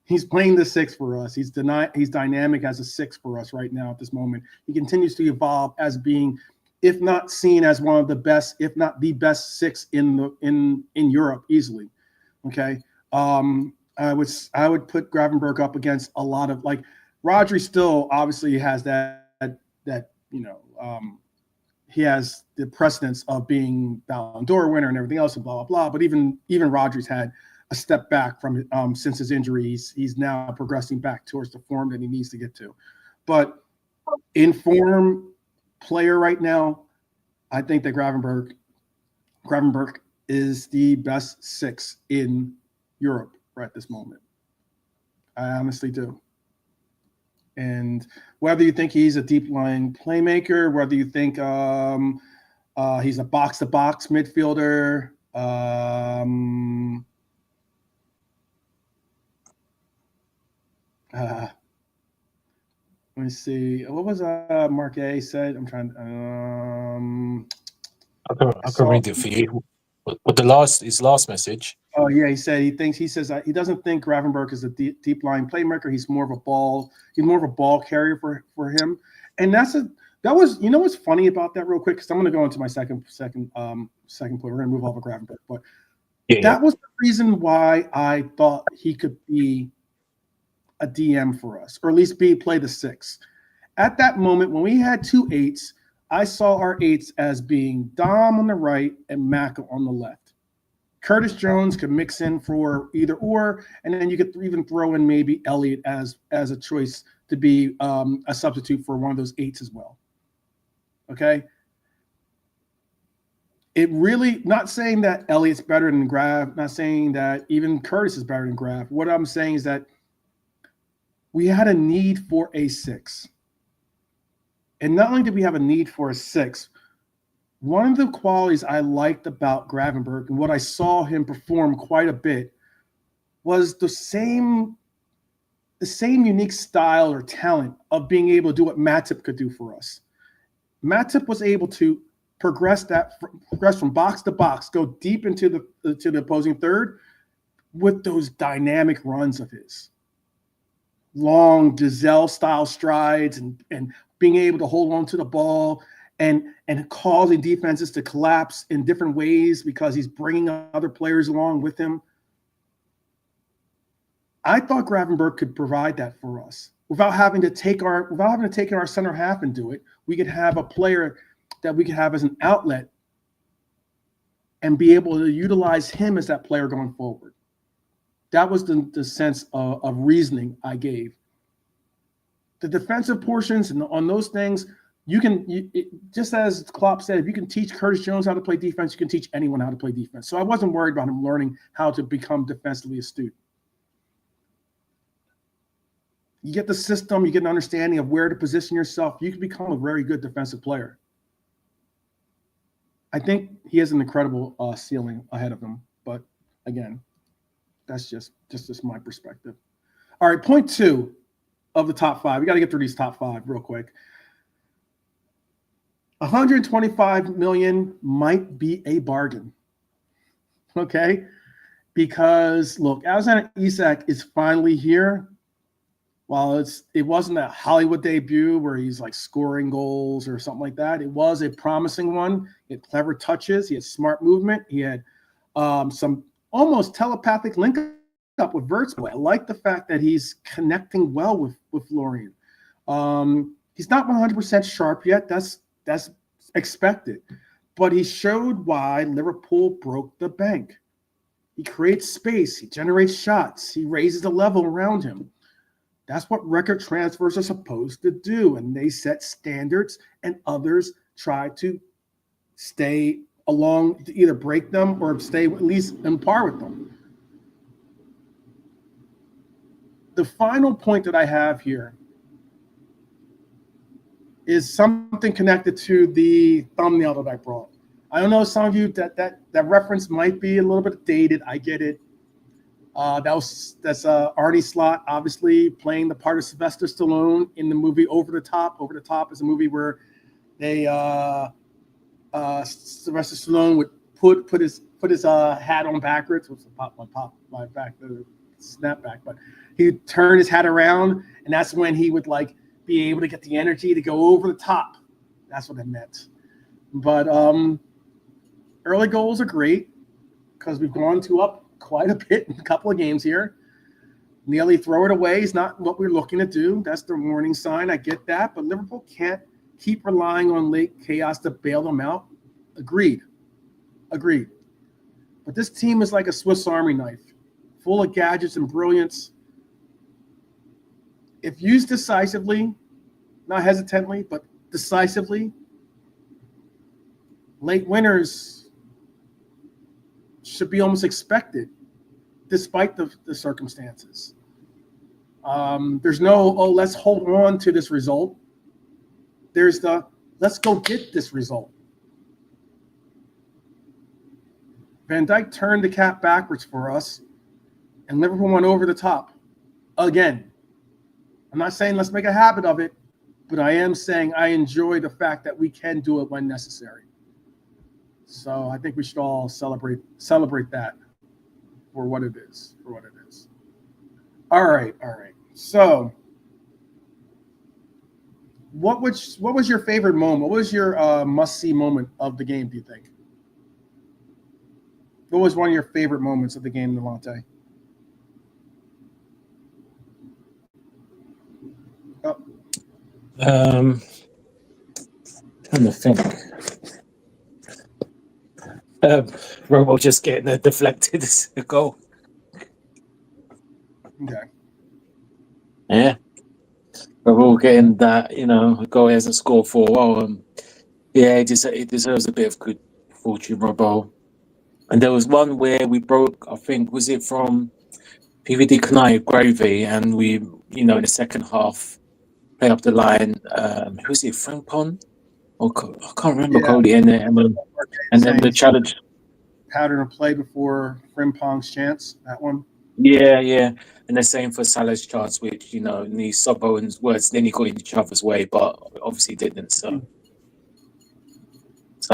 He's playing the 6 for us. He's dynamic as a 6 for us right now at this moment. He continues to evolve as being, if not seen as one of the best, if not the best 6 in Europe easily. Okay. I would put Gravenberch up against a lot of Rodri still obviously has that he has the precedence of being Ballon d'Or winner and everything else and blah blah blah. But even Rodri's had a step back from since his injuries. He's now progressing back towards the form that he needs to get to. But in form player right now, I think that Gravenberch is the best 6 in Europe right at this moment. I honestly do. And whether you think he's a deep line playmaker, whether you think he's a box-to-box midfielder, let me see. What was Mark A said? I'm trying. I can read it for you. What his last message? Oh yeah, he says he doesn't think Gravenberch is a deep line playmaker. He's more of a ball carrier for him. And that was what's funny about that real quick, because I'm going to go into my second point. We're going to move over Gravenberch, but that was the reason why I thought he could be a DM for us, or at least play the 6. At that moment when we had 2 8s, I saw our eights as being Dom on the right and Mac on the left. Curtis Jones could mix in for either or, and then you could even throw in maybe Elliott as a choice to be a substitute for one of those eights as well. Okay? It really, not saying that Elliott's better than Grav, not saying that even Curtis is better than Grav. What I'm saying is that we had a need for a 6. And not only did we have a need for a 6, one of the qualities I liked about Gravenberch and what I saw him perform quite a bit was the same unique style or talent of being able to do what Matip could do for us. Matip was able to progress from box to box, go deep into the opposing third with those dynamic runs of his. Long Giselle-style strides and being able to hold on to the ball and causing defenses to collapse in different ways because he's bringing other players along with him. I thought Gravenberch could provide that for us without having to take our center half and do it. We could have a player that we could have as an outlet and be able to utilize him as that player going forward. That was the sense of reasoning I gave. The defensive portions and on those things, just as Klopp said, if you can teach Curtis Jones how to play defense, you can teach anyone how to play defense. So I wasn't worried about him learning how to become defensively astute. You get the system, you get an understanding of where to position yourself, you can become a very good defensive player. I think he has an incredible ceiling ahead of him. But again, that's just my perspective. All right, point 2 of the top 5. We got to get through these top 5 real quick. 125 million might be a bargain. Okay? Because look, Alexander Isak is finally here. While it wasn't a Hollywood debut where he's like scoring goals or something like that, it was a promising one. He had clever touches. He had smart movement. He had some almost telepathic link up with Wirtz. I like the fact that he's connecting well with Florian. He's not 100% sharp yet. That's expected. But he showed why Liverpool broke the bank. He creates space. He generates shots. He raises the level around him. That's what record transfers are supposed to do. And they set standards and others try to stay along to either break them or stay at least in par with them. The final point that I have here is something connected to the thumbnail that I brought. I don't know, some of you that reference might be a little bit dated. I get it. That's Arnie Slot, obviously playing the part of Sylvester Stallone in the movie Over the Top. Over the Top is a movie where they Sylvester Stallone would put his hat on backwards. What's the my back the snap back, but he'd turn his hat around, and that's when he would like be able to get the energy to go over the top. That's what it meant. But early goals are great because we've gone up quite a bit in a couple of games here. Nearly throw it away is not what we're looking to do. That's the warning sign. I get that. But Liverpool can't keep relying on late chaos to bail them out. Agreed. But this team is like a Swiss Army knife, full of gadgets and brilliance. If used decisively, not hesitantly, but decisively, late winners should be almost expected, despite the circumstances. There's no, let's hold on to this result. There's let's go get this result. Van Dijk turned the cap backwards for us, and Liverpool went over the top again. I'm not saying let's make a habit of it, but I am saying I enjoy the fact that we can do it when necessary. So I think we should all celebrate that for what it is. All right. So what was your favorite moment? What was your must-see moment of the game, do you think? What was one of your favorite moments of the game, Nalante? trying to think. Robo just getting a deflected goal. Okay. Yeah. Robo getting that, a goal he hasn't scored for a while. Yeah, he deserves a bit of good fortune, Robo. And there was one where we broke, I think, was it from PVD Kanai Gravy, and we, in the second half, play up the line. Who's it, Frimpong? I can't remember Yeah. Cody. And then the challenge. Pattern of play before Frimpong's chance, that one. Yeah, yeah. And the same for Salah's chance, which, in the Sobbo and words, then he got in each other's way, but obviously didn't. So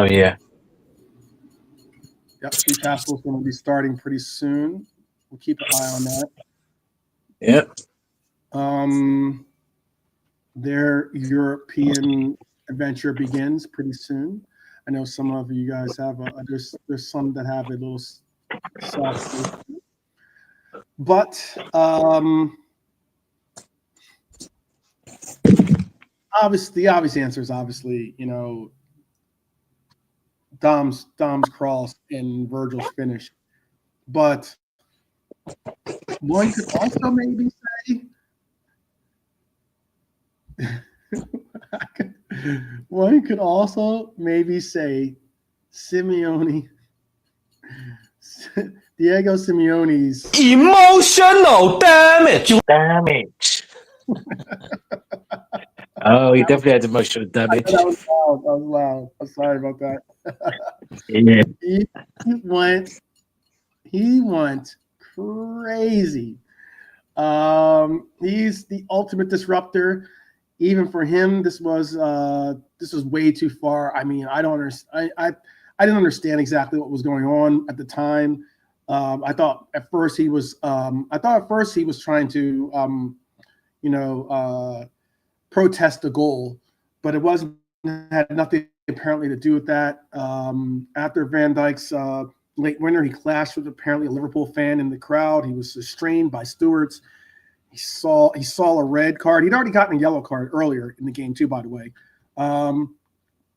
yeah. Yep, Newcastle's going to be starting pretty soon. We'll keep an eye on that. Yeah. Their European adventure begins pretty soon. I know some of you guys have there's some that have a little soft, but the obvious answer is obviously Dom's cross and Virgil's finish, but one could also maybe say Simeone, Diego Simeone's Emotional damage. Damage. Oh, he definitely had emotional damage. That was loud. I'm sorry about that. Yeah. He went crazy. He's the ultimate disruptor. Even for him, this was way too far. I mean, I don't understand. I didn't understand exactly what was going on at the time. I thought at first he was trying to protest the goal, but it had nothing apparently to do with that. After Van Dijk's late winner, he clashed with apparently a Liverpool fan in the crowd. He was restrained by stewards. He saw a red card. He'd already gotten a yellow card earlier in the game too, by the way.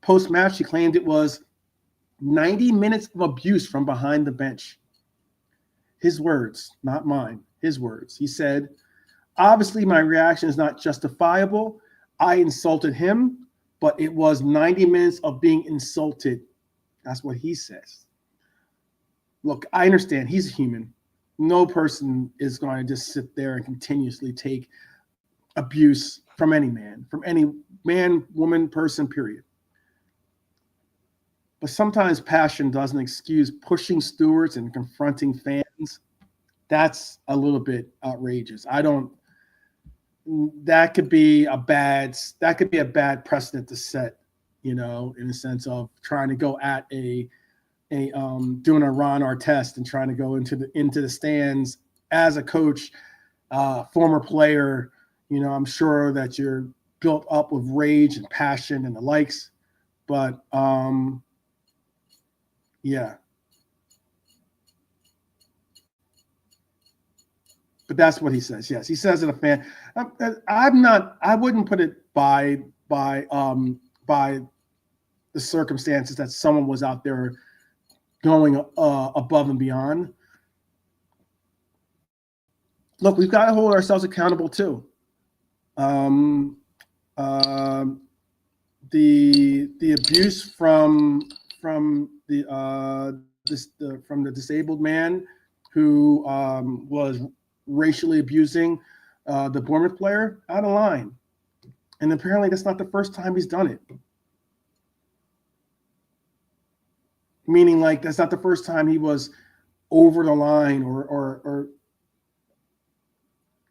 Post-match, he claimed it was 90 minutes of abuse from behind the bench. His words, not mine, his words. He said, "Obviously, my reaction is not justifiable. I insulted him, but it was 90 minutes of being insulted." That's what he says. Look, I understand he's a human. No person is going to just sit there and continuously take abuse from any man, woman, person, period. But sometimes passion doesn't excuse pushing stewards and confronting fans. That's a little bit outrageous. That could be a bad precedent to set, in the sense of trying to go at doing a Ron Artest and trying to go into the stands as a coach, former player. I'm sure that you're built up with rage and passion and the likes, but yeah. But that's what he says. Yes, he says it a fan. I wouldn't put it by the circumstances that someone was out there going above and beyond. Look, we've got to hold ourselves accountable too. The abuse from the disabled man who was racially abusing the Bournemouth player, out of line. And apparently that's not the first time he's done it. Meaning, like, that's not the first time he was over the line or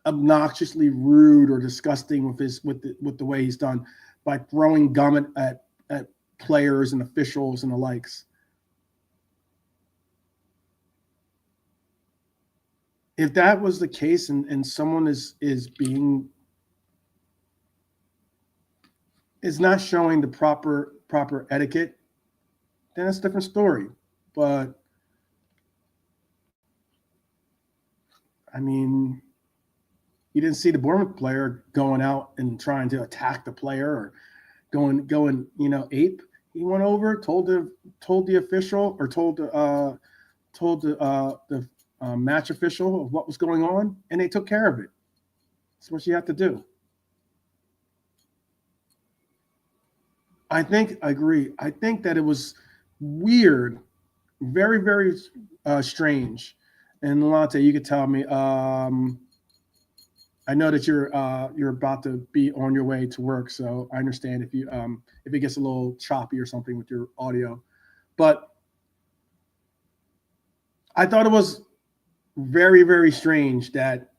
obnoxiously rude or disgusting with the way he's done by throwing gum at players and officials and the likes. If that was the case and someone is not showing the proper etiquette, then it's a different story. But I mean, you didn't see the Bournemouth player going out and trying to attack the player or going, ape. He went over, told the official, or told the match official of what was going on, and they took care of it. That's what you have to do. I agree. I think that it was weird, very, very strange. And Latte, you could tell me. I know that you're about to be on your way to work, so I understand if it gets a little choppy or something with your audio. But I thought it was very, very strange that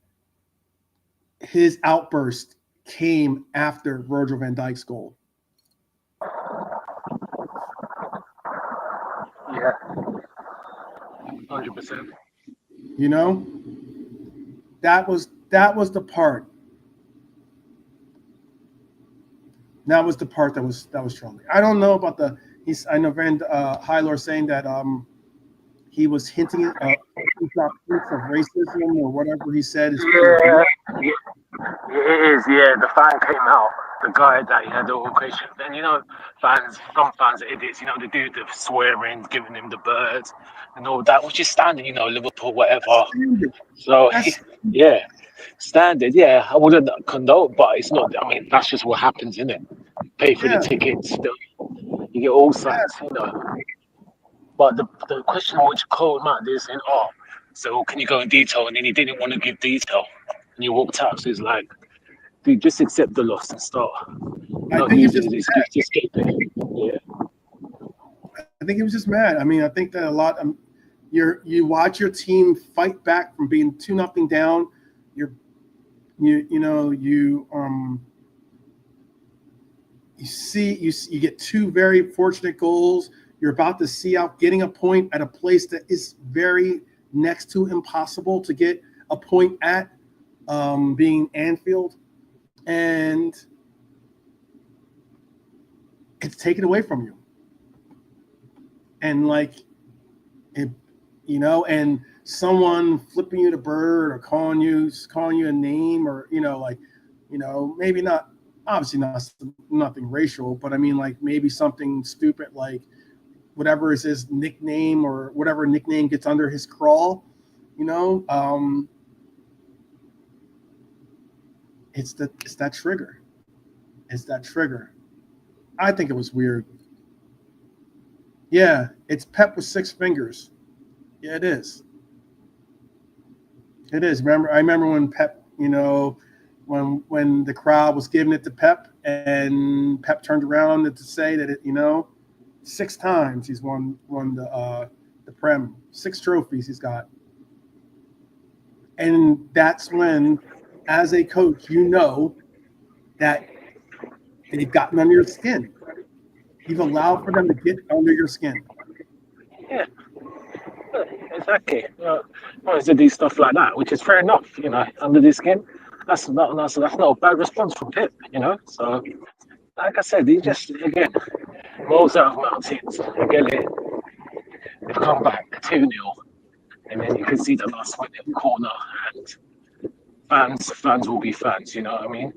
his outburst came after Virgil van Dijk's goal. Yeah, 100%. That was the part. That was the part that was troubling. I don't know about I know Van Hylor saying that he was hinting at hints of racism or whatever he said. Yeah, it is. Yeah, the fan came out. The guy that he had the altercation. And some fans are idiots. They do the swearing, giving him the birds and all that, which is standard. Liverpool, whatever. So yeah, standard. Yeah, I wouldn't condone, but it's not. I mean, that's just what happens, isn't it? Pay for the tickets, you get all sides, But the question which called him out, they're saying, so can you go in detail? And then he didn't want to give detail, and you walked out. So he's like, dude, just accept the loss and start not using his excuse to escape it. Yeah. I think he was just mad. I mean, I think that a lot. You watch your team fight back from being 2-0 down. You get two very fortunate goals. You're about to see out getting a point at a place that is very next to impossible to get a point at, being Anfield, and it's taken away from you. And and someone flipping you the bird or calling you a name, or maybe not, obviously nothing racial, but I mean maybe something stupid like whatever is his nickname or whatever nickname gets under his crawl, it's that trigger. It's that trigger. I think it was weird. Yeah, it's Pep with 6 fingers. Yeah, it is. It is. I remember when Pep, when the crowd was giving it to Pep, and Pep turned around to say that it, 6 times he's won the Prem, 6 trophies he's got. And that's when, as a coach, that they've gotten under your skin. You've allowed for them to get under your skin. Yeah, exactly. To do stuff like that, which is fair enough. Under the skin, that's not a bad response from Pip. So, like I said, he just again rolls out of mountains. Again, they've come back 2-0, and then you can see the last one in the corner, and fans will be fans. You know what I mean?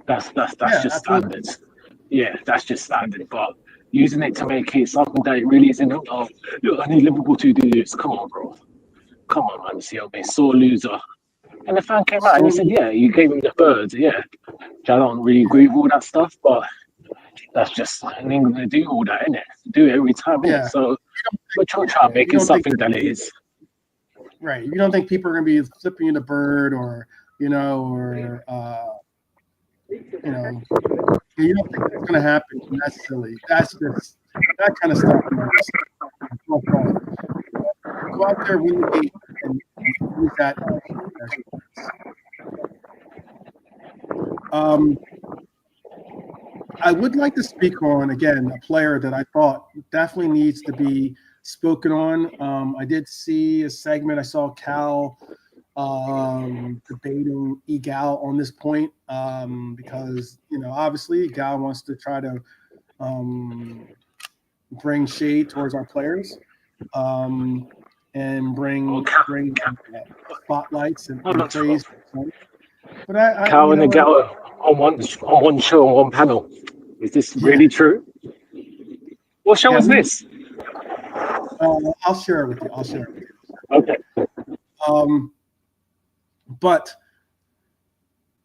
That's just standard. Yeah, that's just standard. But using it to make it something that it really isn't. Oh, look, I need Liverpool to do this. Come on, bro. Come on, man. See, I'll be a sore loser. And the fan came out and he said, yeah, you gave him the birds. Yeah. Which I don't really agree with all that stuff, but that's just in England to do all that, innit? Do it every time, innit? Yeah. So we're trying to make it something that it is. Right. You don't think people are going to be flipping you the bird or you don't think that's going to happen. That's silly. That's just that kind of stuff. Go out there, win the game, and use that. I would like to speak on, again, a player that I thought definitely needs to be spoken on. I did see a segment. I saw Cal debating Egal on this point because, obviously Egal wants to try to bring shade towards our players and bring spotlights and praise. But Cal and Egal on one show, on one panel. Is this really true? What show is this? I'll share it with you. Okay. But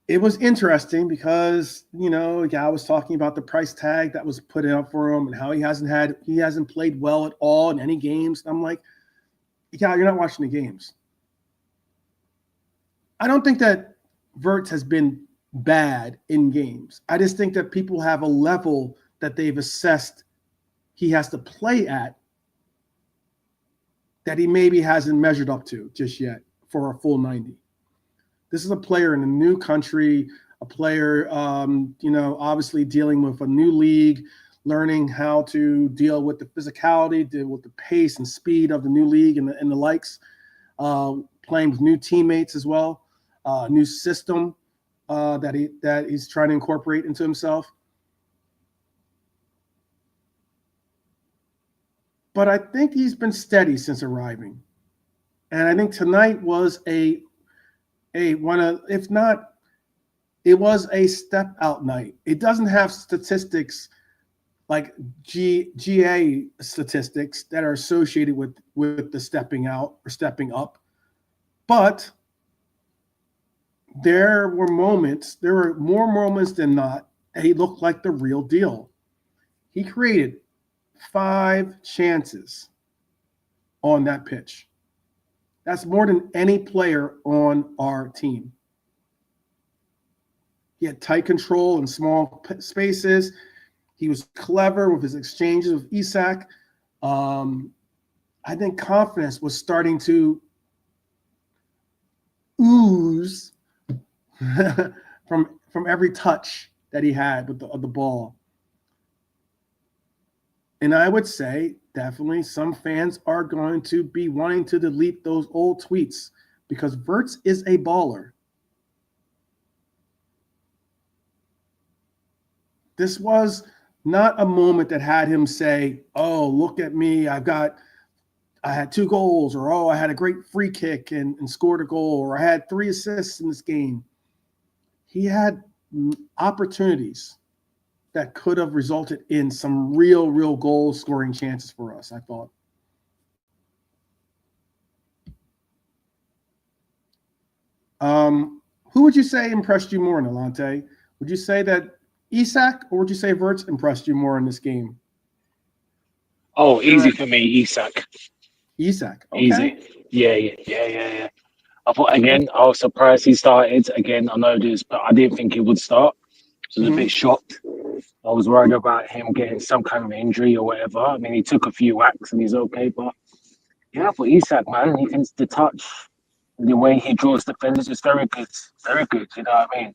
it was interesting because, the guy was talking about the price tag that was put out for him and how he hasn't played well at all in any games. I'm like, yeah, you're not watching the games. I don't think that Wirtz has been bad in games. I just think that people have a level that they've assessed he has to play at that he maybe hasn't measured up to just yet for a full 90. This is a player in a new country, a player, obviously dealing with a new league, learning how to deal with the physicality, deal with the pace and speed of the new league and the likes, playing with new teammates as well, new system that he's trying to incorporate into himself. But I think he's been steady since arriving. And I think tonight was it was a step out night. It doesn't have statistics like GA statistics that are associated with the stepping out or stepping up. But there were more moments than not that he looked like the real deal. He created 5 chances on that pitch. That's more than any player on our team. He had tight control in small spaces. He was clever with his exchanges with Isak. I think confidence was starting to ooze from every touch that he had with the ball. And I would say definitely some fans are going to be wanting to delete those old tweets because Wirtz is a baller. This was not a moment that had him say, oh, look at me, I had 2 goals, or oh, I had a great free kick and scored a goal, or I had 3 assists in this game. He had opportunities that could have resulted in some real goal scoring chances for us, I thought. Who would you say impressed you more, Nalante? Would you say that Isak, or would you say Wirtz impressed you more in this game? Oh, easy for me, Isak. Isak, okay. Easy. Yeah. I thought, again, I was surprised he started. Again, I know this, but I didn't think he would start. I was a bit shocked. I was worried about him getting some kind of injury or whatever. I mean, he took a few whacks and he's okay, but yeah, for Isak, man, he tends to touch. The way he draws defenders is very good. Very good, you know what I mean?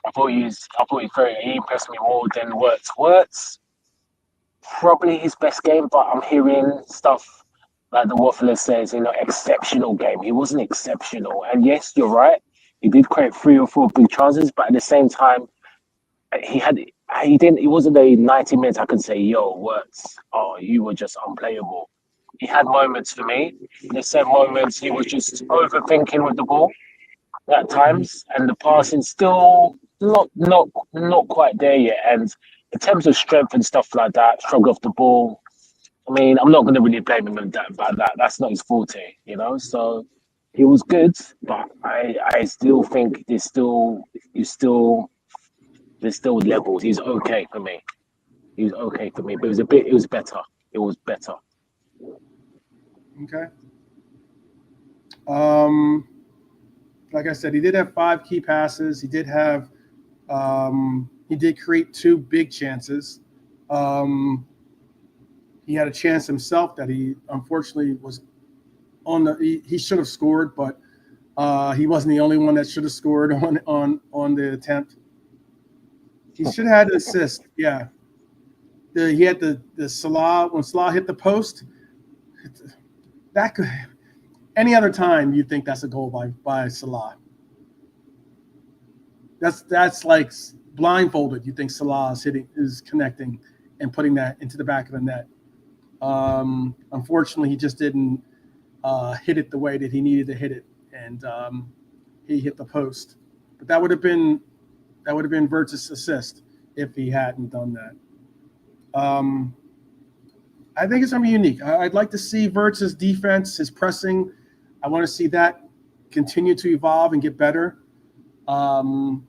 I thought he impressed me more than Wirtz. Wirtz, probably his best game, but I'm hearing stuff like the Waffler says, exceptional game. He wasn't exceptional. And yes, you're right. He did create 3 or 4 big chances, but at the same time, it wasn't a 90 minutes I could say, yo, Wirtz, oh, you were just unplayable. He had moments for me. In the same moments, he was just overthinking with the ball at times, and the passing still not quite there yet. And in terms of strength and stuff like that, struggle off the ball. I mean, I'm not going to really blame him about that. That's not his forte, So he was good, but I still think there's still levels. He's okay for me. But it was better. It was better. Okay. Like I said, he did have 5 key passes. He did create 2 big chances. He had a chance himself that he unfortunately was he should have scored, but he wasn't the only one that should have scored on the attempt. He should have had an assist. Yeah. He had the Salah, when Salah hit the post, that could, any other time you'd think that's a goal by Salah. That's like blindfolded. You think Salah is connecting and putting that into the back of the net. Unfortunately, he just didn't hit it the way that he needed to hit it, and he hit the post. But that would have been Wirtz's assist if he hadn't done that. I think it's going to be unique. I'd like to see Wirtz's defense, his pressing. I want to see that continue to evolve and get better. Obviously,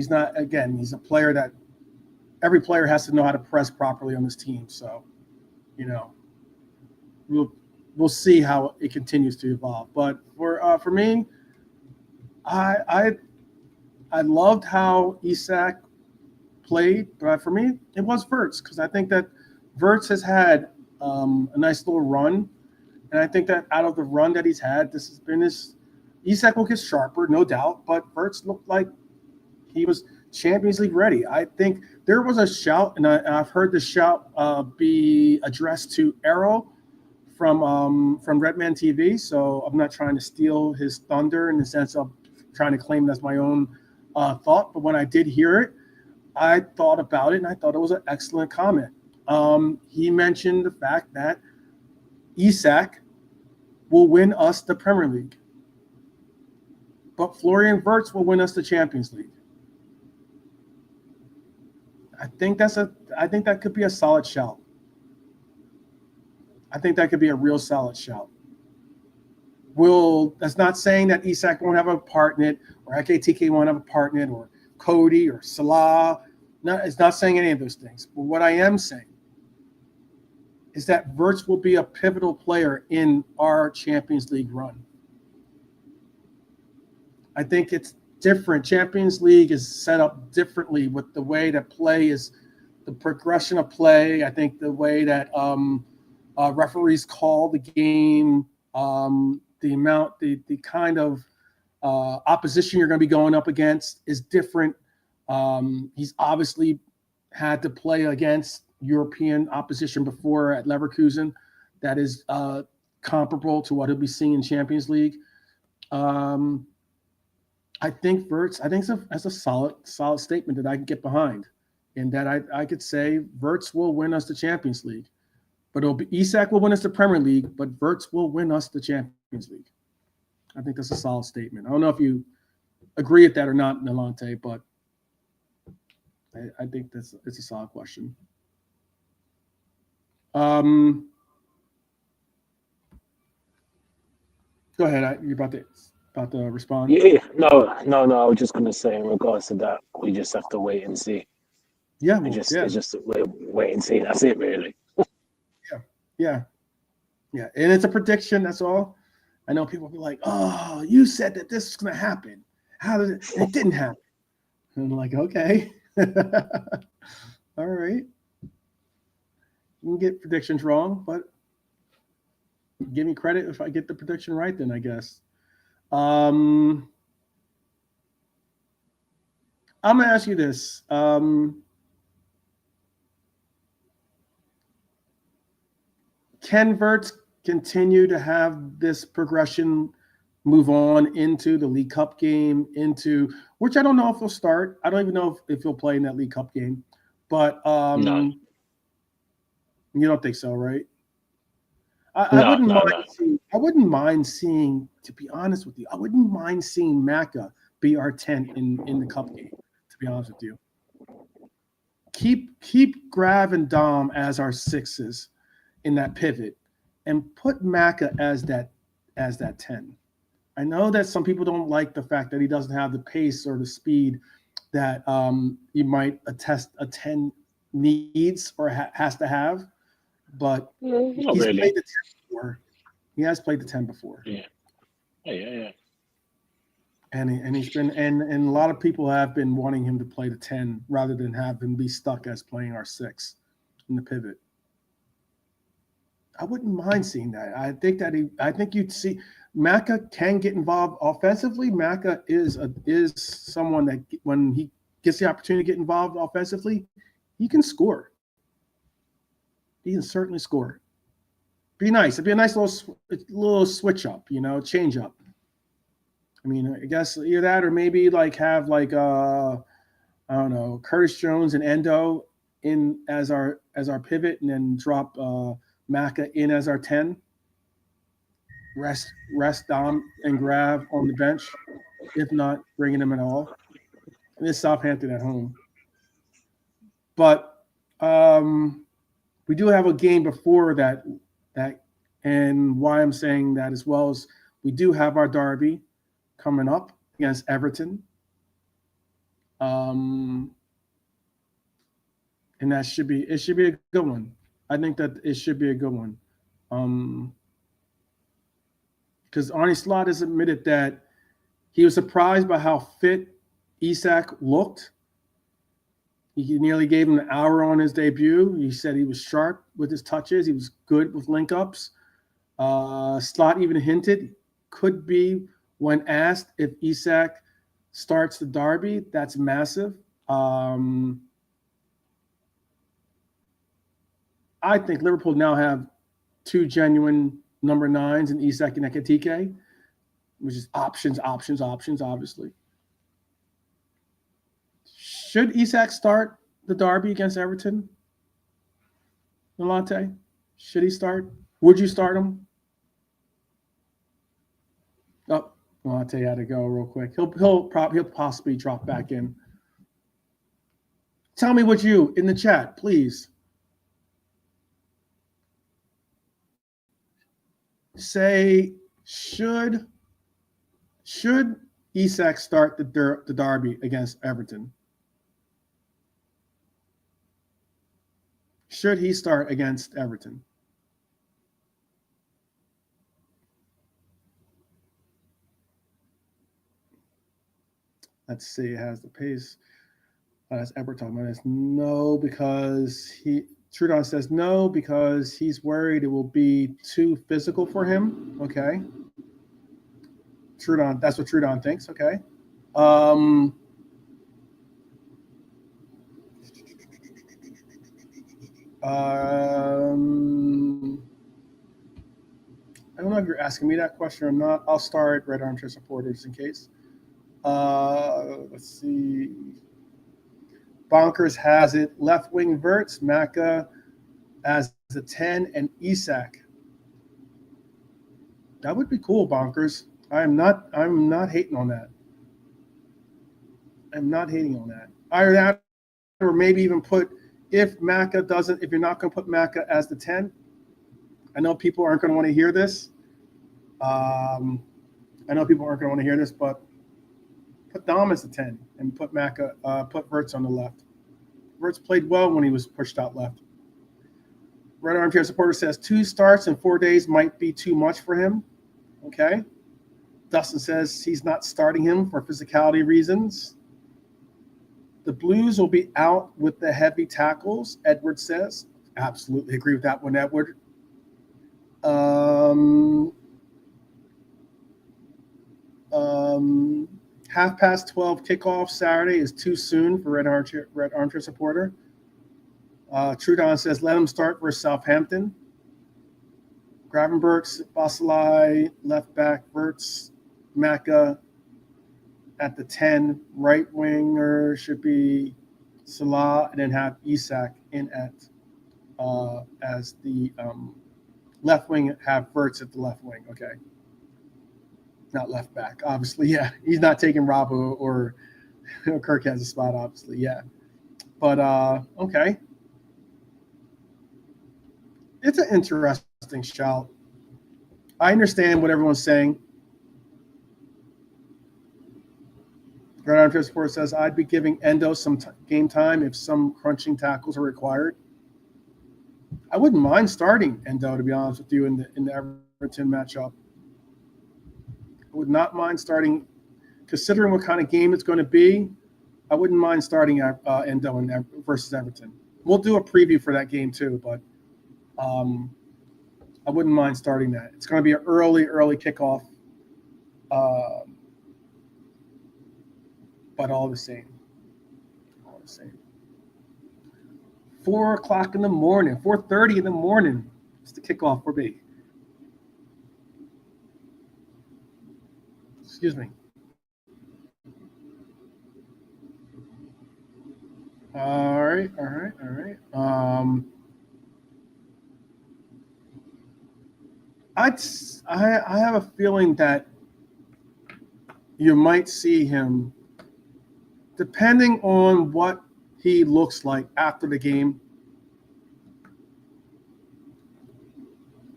he's a player that every player has to know how to press properly on this team. So, we'll see how it continues to evolve. But for me, I loved how Isak played, but for me, it was Wirtz, because I think that Wirtz has had a nice little run, and I think that out of the run that he's had, this has been his. Isak will get sharper, no doubt, but Wirtz looked like he was Champions League ready. I think there was a shout, and I've heard the shout be addressed to Arrow from Redman TV. So I'm not trying to steal his thunder in the sense of trying to claim that's my own thought. But when I did hear it, I thought about it, and I thought it was an excellent comment. He mentioned the fact that Isak will win us the Premier League, but Florian Wirtz will win us the Champions League. I think that could be a solid shout. I think that could be a real solid shout. That's not saying that Isak won't have a part in it, or AKTK won't have a part in it, or Cody or Salah. It's not saying any of those things. But what I am saying is that Wirtz will be a pivotal player in our Champions League run. I think it's different. Champions League is set up differently with the way that play is, the progression of play. I think the way that referees call the game, the kind of opposition you're going to be going up against is different. He's obviously had to play against European opposition before at Leverkusen that is comparable to what he'll be seeing in Champions League. I think Wirtz, that's a solid statement that I can get behind, and that I could say Wirtz will win us the Champions League, but Isak will win us the Premier League, but Wirtz will win us the Champions League. I think that's a solid statement. I don't know if you agree with that or not, Nalante, but I think it's a solid question. Go ahead. You're about to respond. Yeah, no. I was just gonna say in regards to that, we just have to wait and see. Yeah, It's just wait and see. That's it, really. Yeah. And it's a prediction. That's all. I know people will be like, "Oh, you said that this is gonna happen. How did it? It didn't happen." And I'm like, "Okay, all right. You can get predictions wrong, but give me credit if I get the prediction right. Then I guess." I'm gonna ask you this. Can Wirtz continue to have this progression move on into the League Cup game, which I don't know if he'll start. I don't even know if he'll play in that League Cup game. But No. You don't think so, right? I wouldn't mind seeing, to be honest with you, I wouldn't mind seeing Maka be our 10 in the cup game, to be honest with you. Keep Grav and Dom as our sixes in that pivot, and put Maka as that 10. I know that some people don't like the fact that he doesn't have the pace or the speed that you might attest a 10 needs or has to have, but he's played the 10 before. He has played the 10 before. Yeah. And he's been and a lot of people have been wanting him to play the 10 rather than have him be stuck as playing our 6 in the pivot. I wouldn't mind seeing that. I think you'd see Maka can get involved offensively. Maka is someone that when he gets the opportunity to get involved offensively, he can score. He can certainly score. Be nice. It'd be a nice little switch up, change up. I mean, I guess either that or maybe have I don't know, Curtis Jones and Endo in as our pivot, and then drop Maka in as our 10. Rest Dom and Grav on the bench, if not bringing him at all. And it's Southampton at home. But we do have a game before that, and why I'm saying that as well is we do have our derby coming up against Everton. And it should be a good one. I think that it should be a good one. Because Arne Slot has admitted that he was surprised by how fit Isak looked. He nearly gave him an hour on his debut. He said he was sharp with his touches. He was good with link-ups. Slot even hinted, could be when asked if Isak starts the derby. That's massive. I think Liverpool now have two genuine number 9s in Isak and Ekitike, which is options, obviously. Should Isak start the derby against Everton? Nolante? Should he start? Would you start him? Oh, Nolante had to go real quick. He'll possibly drop back in. Tell me what you in the chat, please. Say, should Isak start the derby against Everton? Should he start against Everton? Let's see. It has the pace. That's Ebert talking about this. No, because Trudon says no because he's worried it will be too physical for him. Okay. Trudon, that's what Trudon thinks. Okay. I don't know if you're asking me that question or not. I'll start Red Armchair supporters in case. Let's see. Bonkers has it. Left wing Wirtz, Maka as the 10, and Isak. That would be cool, Bonkers. I'm not hating on that. I'm not hating on that. Either that or maybe even put if you're not going to put Maka as the 10. I know people aren't going to want to hear this. But put Dom as the 10 and put Wirtz on the left. Wirtz played well when he was pushed out left. Red Armchair supporter says 2 starts in 4 days might be too much for him. Okay. Dustin says he's not starting him for physicality reasons. The Blues will be out with the heavy tackles, Edward says. Absolutely agree with that one, Edward. Half past 12 kickoff Saturday is too soon for Red Armchair supporter. Trudon says let him start versus Southampton. Gravenberch, Basalai, left back, Wirtz, Maka at the 10. Right winger should be Salah, and then have Isak in at as the left wing, have Wirtz at the left wing. Okay. Not left back, obviously. Yeah, he's not taking Robbo or Kirk has a spot, obviously. Yeah, but okay, it's an interesting shout. I understand what everyone's saying. Grand Armchair Sport says I'd be giving Endo some game time if some crunching tackles are required. I wouldn't mind starting Endo, to be honest with you, in the Everton matchup. I would not mind starting, considering what kind of game it's going to be. I wouldn't mind starting Endo versus Everton. We'll do a preview for that game too, but I wouldn't mind starting that. It's going to be an early kickoff, but all the same. 4 o'clock in the morning, 4:30 in the morning. It's the kickoff for me. Excuse me. All right. I have a feeling that you might see him depending on what he looks like after the game,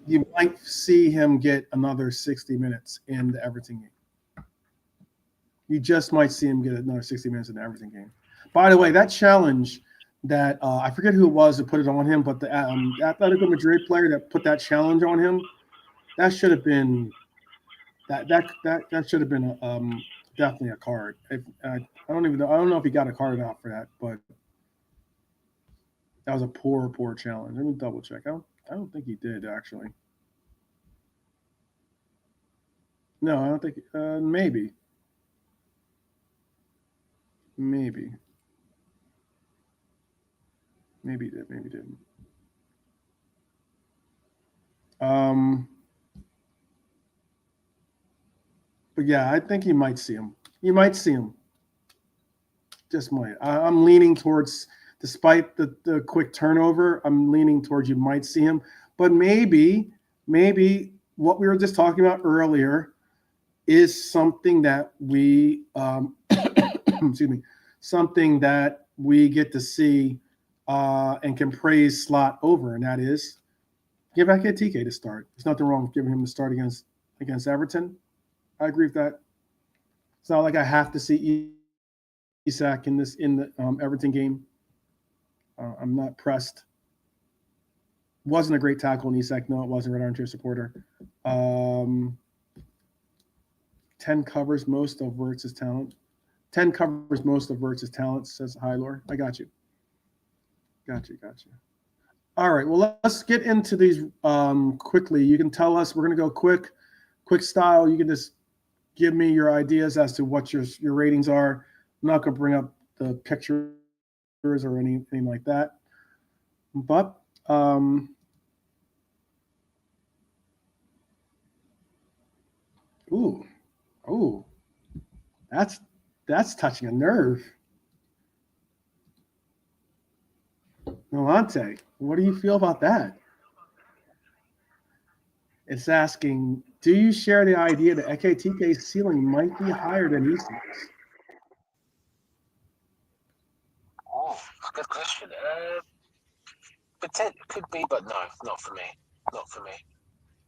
you might see him get another 60 minutes in the Everton game. You just might see him get another 60 minutes in the Everton game. By the way, that challenge that I forget who it was that put it on him, but the Atletico Madrid player that put that challenge on him, that should have been that should have been definitely a card. I don't even know. I don't know if he got a card out for that, but that was a poor challenge. Let me double check. I don't think he did actually. No, I don't think. Maybe. Maybe he did. Maybe he didn't. But yeah, I think you might see him. You might see him. Just might. I'm leaning towards, despite the quick turnover, I'm leaning towards you might see him. But maybe what we were just talking about earlier is something that we, excuse me, something that we get to see and can praise Slot over, and that is give Ekitike to start. There's nothing wrong with giving him the start against Everton. I agree with that. It's not like I have to see Isak in the Everton game. I'm not pressed. Wasn't a great tackle in Isak. No, it wasn't. Red Armchair supporter. 10 covers most of Wirtz's talent. 10 covers most of Wirtz's talent, says Hylor. I got you. Got you. All right. Well, let's get into these quickly. You can tell us. We're going to go quick style. You can just give me your ideas as to what your ratings are. I'm not going to bring up the pictures or anything like that. But ooh, that's touching a nerve. Nolante, what do you feel about that? It's asking, do you share the idea that Ekitike's ceiling might be higher than Isak's? Oh, good question. Could be, but no, not for me. Not for me.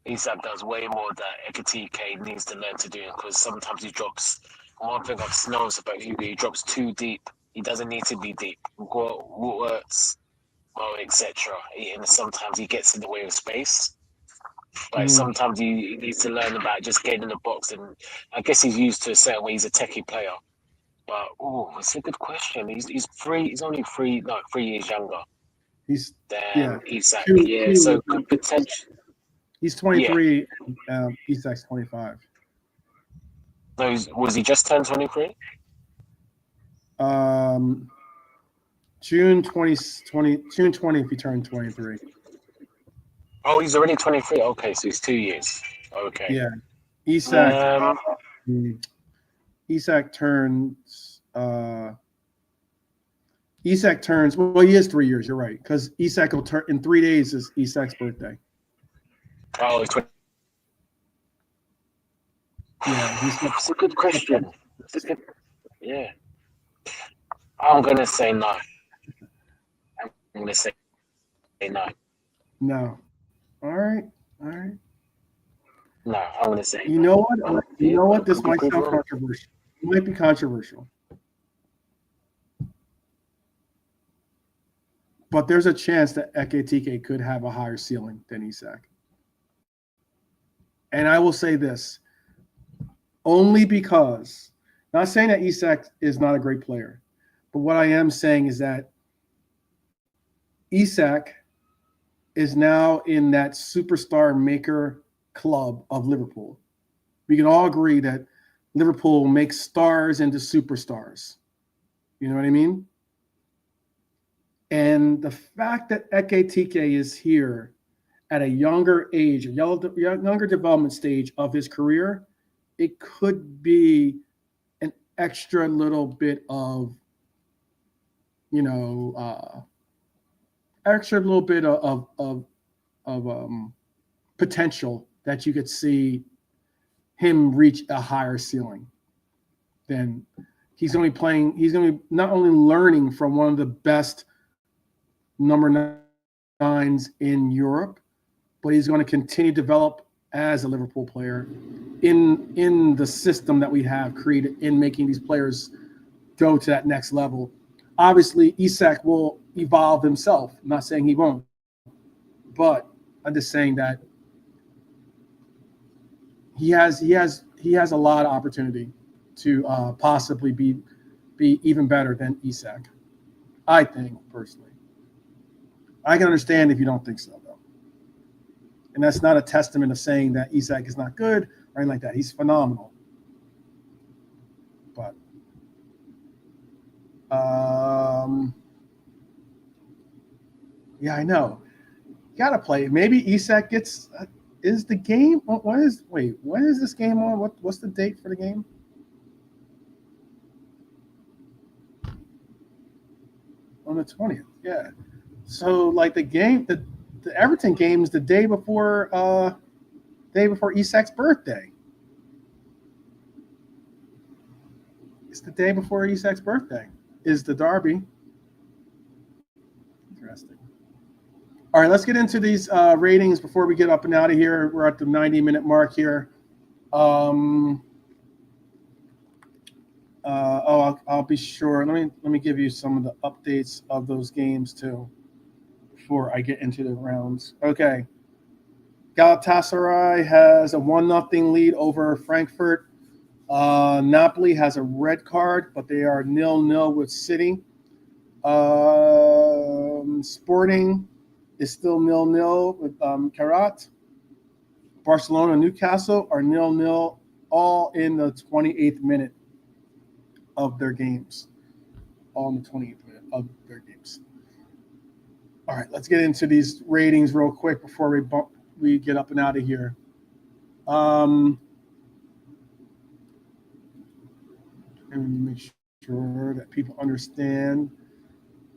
Isak does way more that Ekitike needs to learn to do, because sometimes he drops. One thing I've noticed about Hugo, he drops too deep. He doesn't need to be deep. Wirtz, etc. And sometimes he gets in the way of space. Like sometimes he needs to learn about just getting in the box, and I guess he's used to a certain way. He's a techie player, but it's a good question. He's only 3 years younger than Isak. So good potential. He's 23. Isak's 25. No, was he just turned 23? June 20 if he turned 23. Oh, he's already 23. Okay, so he's 2 years. Okay. Yeah. Isak turns well, he is 3 years, you're right. Because Isak will turn in 3 days is Isak's birthday. Oh, he's 20. Yeah, that's a good question. Yeah. I'm gonna say no. I'm gonna say no. No. All right. No, I'm gonna say. You know what? This might sound controversial. It might be controversial. But there's a chance that Ekitike could have a higher ceiling than Isak. And I will say this, only because, not saying that Isak is not a great player, but what I am saying is that Isak is now in that superstar maker club of Liverpool. We can all agree that Liverpool makes stars into superstars. You know what I mean? And the fact that Ekitike is here at a younger age, a younger development stage of his career, it could be an extra little bit of, potential that you could see him reach a higher ceiling than he's going to be playing. He's going to be not only learning from one of the best number 9s in Europe, but he's going to continue to develop as a Liverpool player in the system that we have created in making these players go to that next level. Obviously, Isak will evolve himself. I'm not saying he won't, but I'm just saying that he has a lot of opportunity to possibly be even better than Isak. I think personally. I can understand if you don't think so, though. And that's not a testament of saying that Isak is not good or anything like that. He's phenomenal. But yeah, I know. You gotta play. Maybe Isak gets. Is the game? When is this game on? What's the date for the game? On the 20th. Yeah. So like the game, the Everton game is the day before Isak's birthday. It's the day before Isak's birthday. Is the derby. Interesting. All right, let's get into these ratings before we get up and out of here. We're at the 90-minute mark here. I'll be sure. Let me give you some of the updates of those games too before I get into the rounds. Okay. Galatasaray has a 1-0 lead over Frankfurt. Napoli has a red card, but they are 0-0 with City. Sporting is still 0-0 with Karat. Barcelona and Newcastle are 0-0, all in the 28th minute of their games. All in the 28th minute of their games. All right, let's get into these ratings real quick before we get up and out of here. And make sure that people understand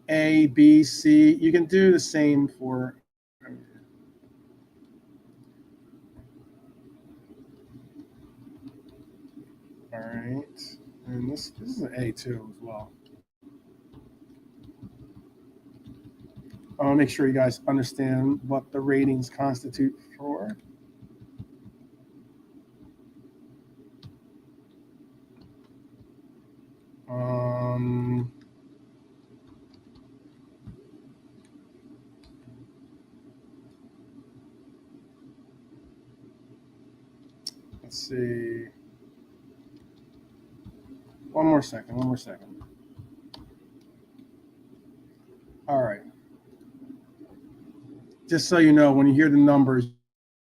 A, B, C. You can do the same for. All right, and this is an A too as well. I want to make sure you guys understand what the ratings constitute for. Let's see. One more second. All right. Just so you know, when you hear the numbers,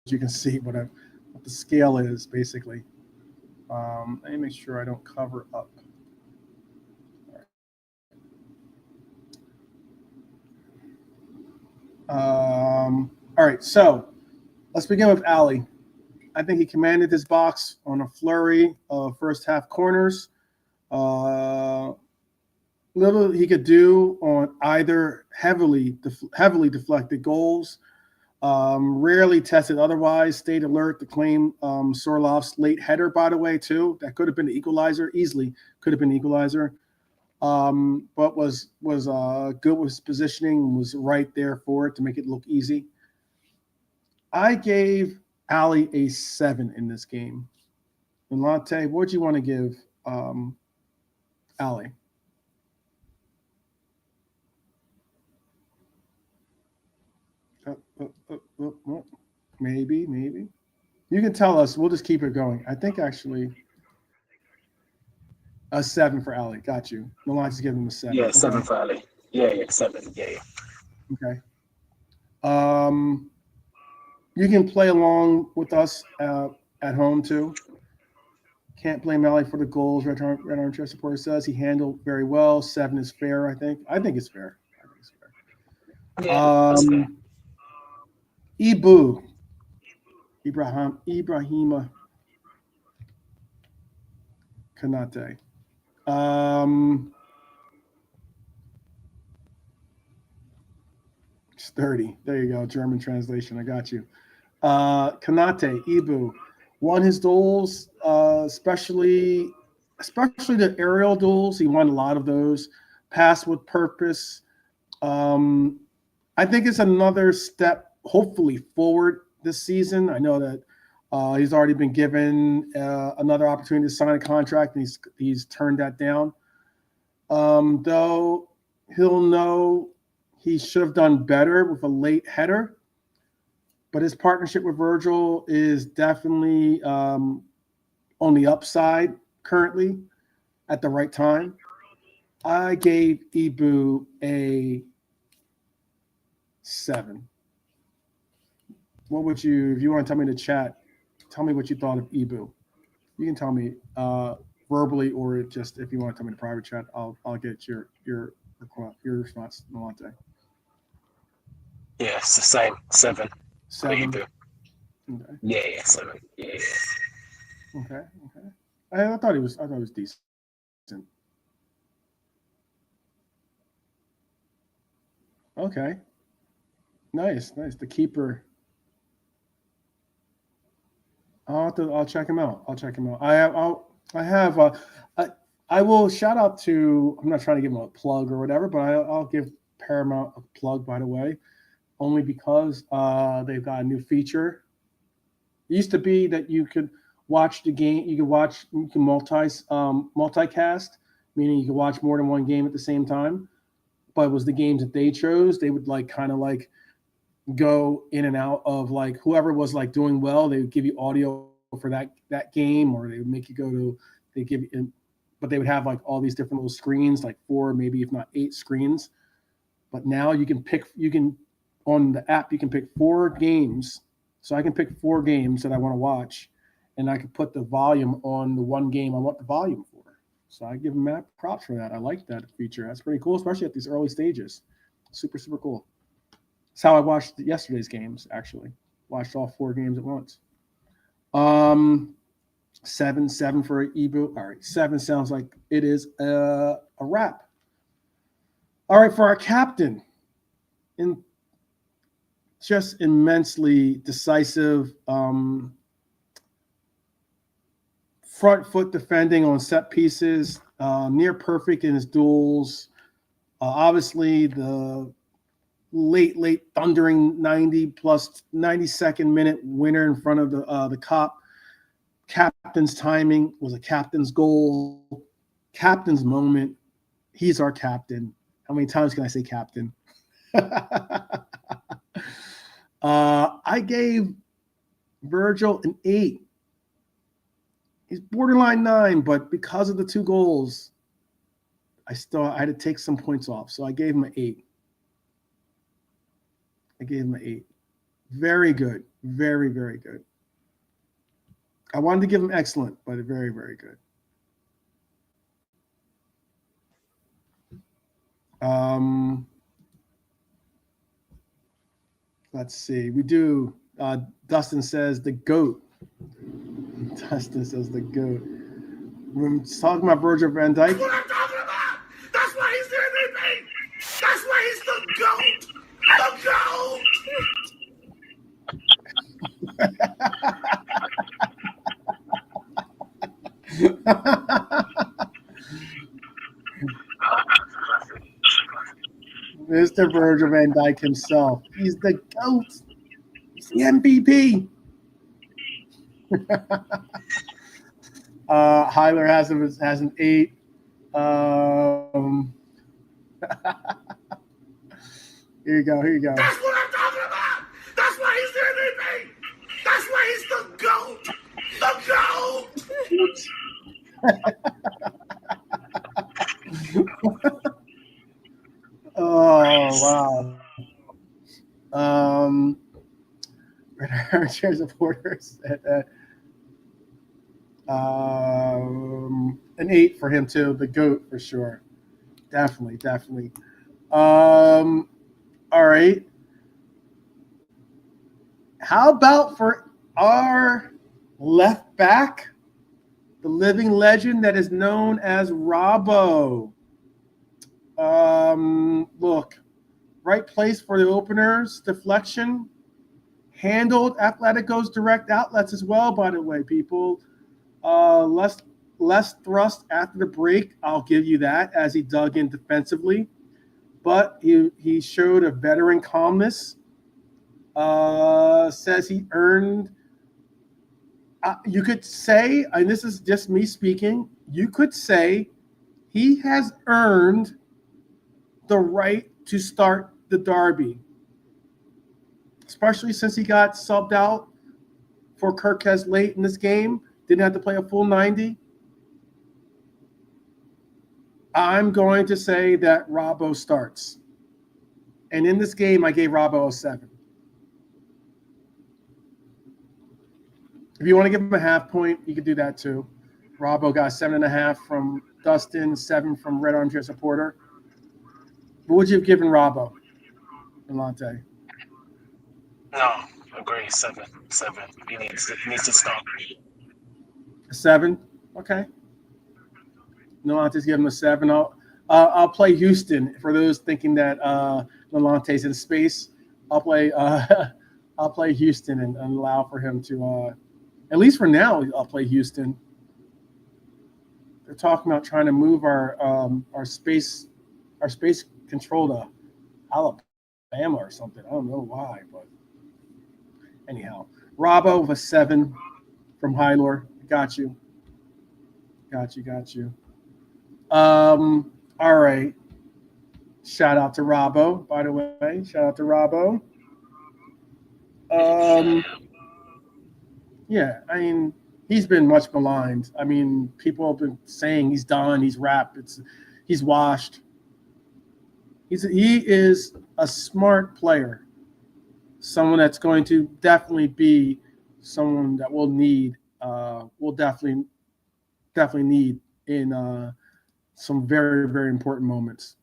you can see what the scale is, basically. Let me make sure I don't cover up. All right, so let's begin with Ali. I think he commanded this box on a flurry of first half corners. Little he could do on either heavily deflected goals. Rarely tested otherwise. Stayed alert to claim Sorlov's late header, by the way, too. That could have been the equalizer. Easily could have been the equalizer. But was good with his positioning. Was right there for it to make it look easy. I gave Ali a 7 in this game. And Latte, what would you want to give Ali? Maybe. You can tell us. We'll just keep it going. I think actually a 7 for Ali. Got you. Milan just give him a 7. Yeah, 7 for Ali. Yeah, 7. Yeah. Okay. You can play along with us at home too. Can't blame Ali for the goals. Red Armchair Supporter says he handled very well. 7 is fair, I think. I think it's fair. Yeah, that's fair. Ibrahima Kanate. It's 30. There you go. German translation. I got you. Kanate, Ibu, won his goals, especially especially the aerial duels. He won a lot of those. Pass with purpose. I think it's another step, hopefully, forward this season. I know that he's already been given another opportunity to sign a contract, and he's turned that down. Though he'll know he should have done better with a late header. But his partnership with Virgil is definitely on the upside currently at the right time. I gave Ibu a 7. What would you, if you want to tell me in the chat, tell me what you thought of Ibu. You can tell me verbally, or just if you want to tell me in the private chat, I'll get your response, Malante. Yeah, it's the same. 7. 7. Okay. Yeah, 7. Yeah. Okay. I thought he was decent. Okay. Nice. The keeper. I'll check him out. I will shout out to, I'm not trying to give him a plug or whatever, but I'll give Paramount a plug, by the way, only because they've got a new feature. It used to be that you could watch the game, you can multicast, meaning you could watch more than one game at the same time. But it was the games that they chose. They would kind of go in and out of whoever was doing well. They would give you audio for that game, or they would make you but they would have all these different little screens, 4, maybe if not 8 screens. But now you can on the app, you can pick 4 games. So I can pick 4 games that I want to watch, and I can put the volume on the one game I want the volume for. So I give Matt props for that. I like that feature. That's pretty cool, especially at these early stages. Super, super cool. That's how I watched yesterday's games, actually. Watched all 4 games at once. 7 for Ibu. All right, 7 sounds like it is a wrap. All right, for our captain, just immensely decisive, front foot defending on set pieces, near perfect in his duels. Obviously, the late thundering 92nd minute winner in front of the cop. Captain's timing was a captain's goal. Captain's moment. He's our captain. How many times can I say captain? I gave Virgil an 8. He's borderline 9, but because of the 2 goals, I had to take some points off. So I gave him an 8. Very good. Very, very good. I wanted to give him excellent, but very, very good. Let's see. We do. Dustin says the GOAT. Dustin says the GOAT. We're talking about Virgil van Dijk. That's what I'm talking about. That's why he's the MVP. That's why he's the GOAT. Mr. Virgil van Dijk himself. He's the GOAT. He's the MVP. Hyler has an 8. Here you go. That's what I'm talking about. That's why he's the MVP. That's why he's the GOAT. Oh wow. Armchair supporters said that an 8 for him too. The GOAT for sure. Definitely. All right. How about for our left back, the living legend that is known as Robbo? Look, right place for the openers, deflection, handled Atletico's direct outlets as well, by the way, people. less thrust after the break. I'll give you that, as he dug in defensively. But he showed a veteran calmness. Says he earned. You could say, and this is just me speaking, you could say he has earned the right to start the derby, especially since he got subbed out for Kirkes late in this game, didn't have to play a full 90. I'm going to say that Robbo starts. And in this game, I gave Robbo a 7. If you want to give him a half point, you could do that too. Robbo got 7.5 from Dustin, 7 from Red Armchair Supporter. What would you have given Robbo, Delonte? No, agree. 7. He needs to start. A 7? Okay. Nolante's giving him a 7. I'll play Houston for those thinking that Nolante's in space. I'll play Houston and allow for him to at least for now. I'll play Houston. They're talking about trying to move our space control to Alabama or something. I don't know why, but anyhow, Robbo with a 7 from Hylor. Got you. All right. Shout out to Robbo, by the way. Shout out to Robbo. Yeah, I mean, he's been much maligned. I mean, people have been saying he's done, he's wrapped, he's washed. He is a smart player, someone that's going to definitely be someone that we'll definitely need in some very, very important moments.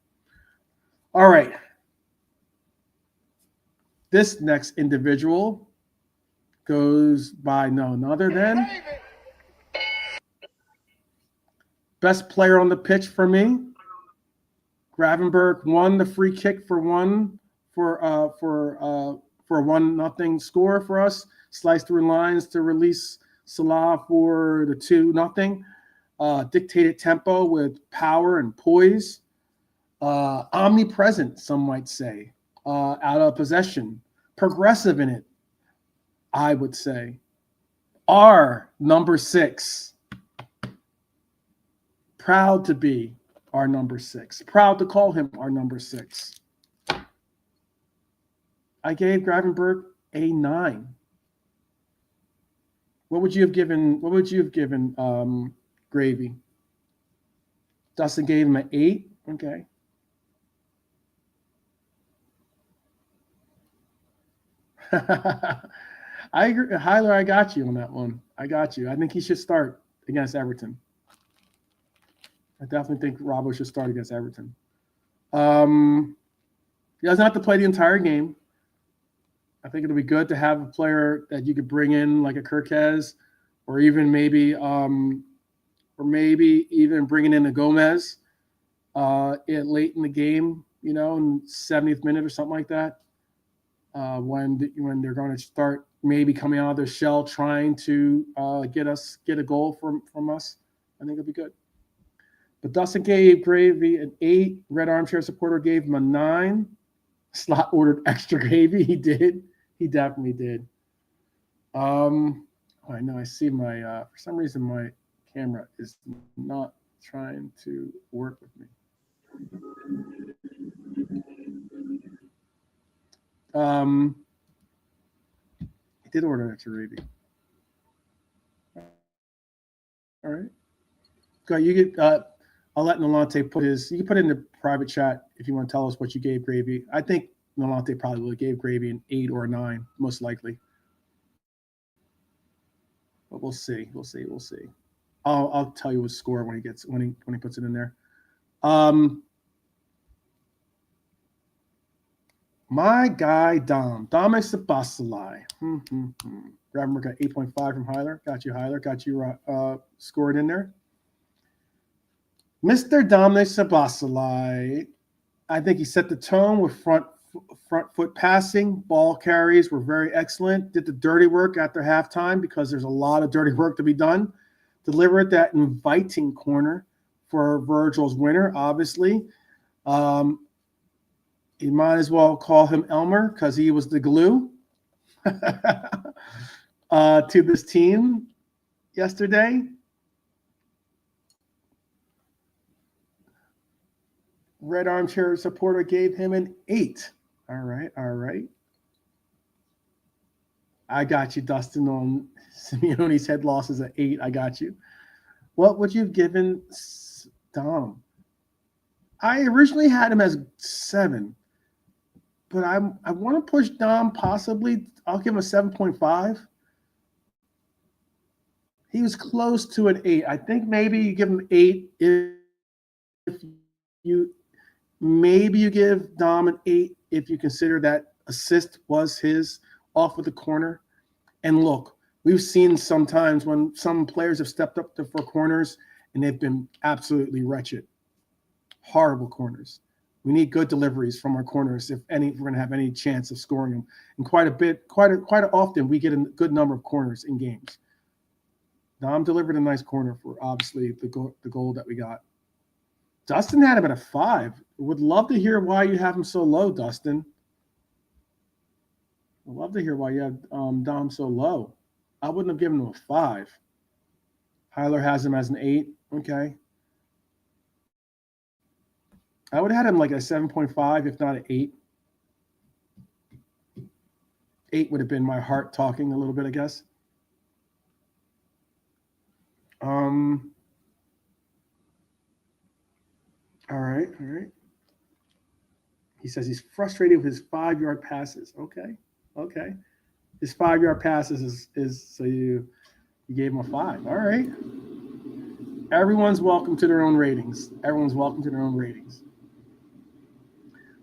All right. This next individual goes by none other than best player on the pitch for me. Gravenberch won the free kick for a 1-0 score for us. Sliced through lines to release Salah for the 2-0. Dictated tempo with power and poise. Omnipresent, some might say. Out of possession. Progressive in it, I would say. Our number 6. Proud to be our number 6. Proud to call him our number 6. I gave Gravenberch a 9. What would you have given Gravy? Dustin gave him an 8. Okay. I agree. Hyler, I got you on that one. I got you. I think he should start against Everton. I definitely think Robbo should start against Everton. He doesn't have to play the entire game. I think it'll be good to have a player that you could bring in like a Kirkes, or even maybe even bringing in a Gomez late in the game, in the 70th minute or something like that. When they're going to start maybe coming out of their shell, trying to get a goal from us, I think it'll be good. But Dustin gave Gravy an 8. Red Armchair Supporter gave him a 9. Slot ordered extra gravy. He did. He definitely did. I know. I see my. For some reason, my camera is not trying to work with me. He did order extra gravy. All right. Go. You get. I'll let Nolante put his. You can put it in the private chat if you want to tell us what you gave Gravy. I think Nolante probably would have gave Gravy an 8 or a 9, most likely. But we'll see. I'll tell you his score when he puts it in there. My guy Dominic Sabassalai. Gravenberch got 8.5 from Hyler. Got you, Hyler. Got you scored in there. Mr. Dominic Sabassalai, I think he set the tone with front foot passing. Ball carries were very excellent. Did the dirty work after halftime because there's a lot of dirty work to be done delivered that inviting corner for Virgil's winner, obviously. You might as well call him Elmer because he was the glue to this team yesterday. Red Armchair supporter gave him an 8. All right. I got you, Dustin, on Simeone's head losses at 8. I got you. What would you have given Dom? I originally had him as 7, but I want to push Dom possibly. I'll give him a 7.5. He was close to an 8. I think maybe you give him 8 if you give Dom an 8 if you consider that assist was his off with the corner. And look, we've seen sometimes when some players have stepped up for corners and they've been absolutely wretched. Horrible corners. We need good deliveries from our corners if we're going to have any chance of scoring them. And quite often we get a good number of corners in games. Dom delivered a nice corner for obviously the goal that we got. Dustin had him at a 5. Would love to hear why you have him so low, Dustin. I'd love to hear why you have Dom so low. I wouldn't have given him a 5. Hyler has him as an 8. Okay. I would have had him like a 7.5, if not an 8. 8 would have been my heart talking a little bit, I guess. All right. He says he's frustrated with his 5-yard passes. Okay. His 5-yard passes is so you gave him a 5. All right. Everyone's welcome to their own ratings.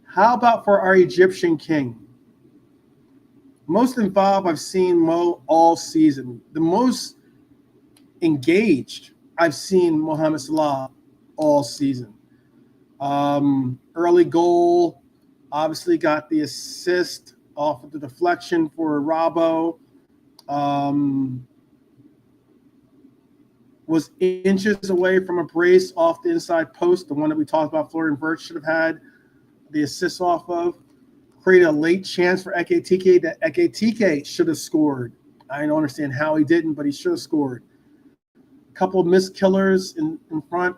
How about for our Egyptian king? Most involved I've seen Mo all season. The most engaged I've seen Mohamed Salah all season. Early goal, obviously got the assist off of the deflection for Robbo. Was inches away from a brace off the inside post, the one that we talked about Florian Wirtz should have had the assist off of. Created a late chance for Ekitike that Ekitike should have scored. I don't understand how he didn't, but he should have scored. A couple of missed killers in front.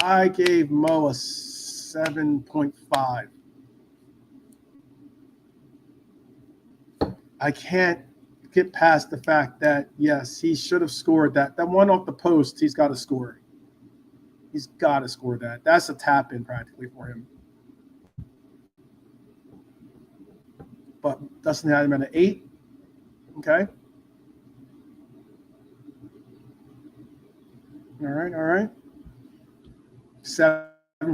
I gave Mo a 7.5. I can't get past the fact that, yes, he should have scored that. That one off the post, he's got to score. He's got to score that. That's a tap-in practically for him. But Dustin had him at an 8. Okay. All right. 7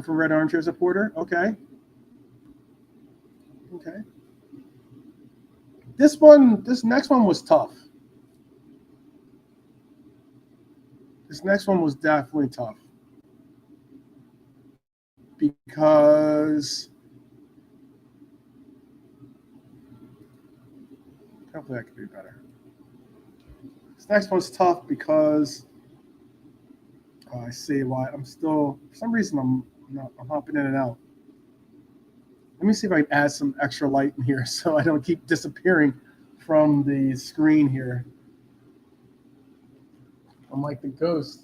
for Red Armchair supporter. Okay. This next one was tough. This next one was definitely tough. Because hopefully that could be better. This next one's tough because I see why I'm still, for some reason I'm hopping in and out. Let me see if I can add some extra light in here so I don't keep disappearing from the screen here. I'm like the ghost.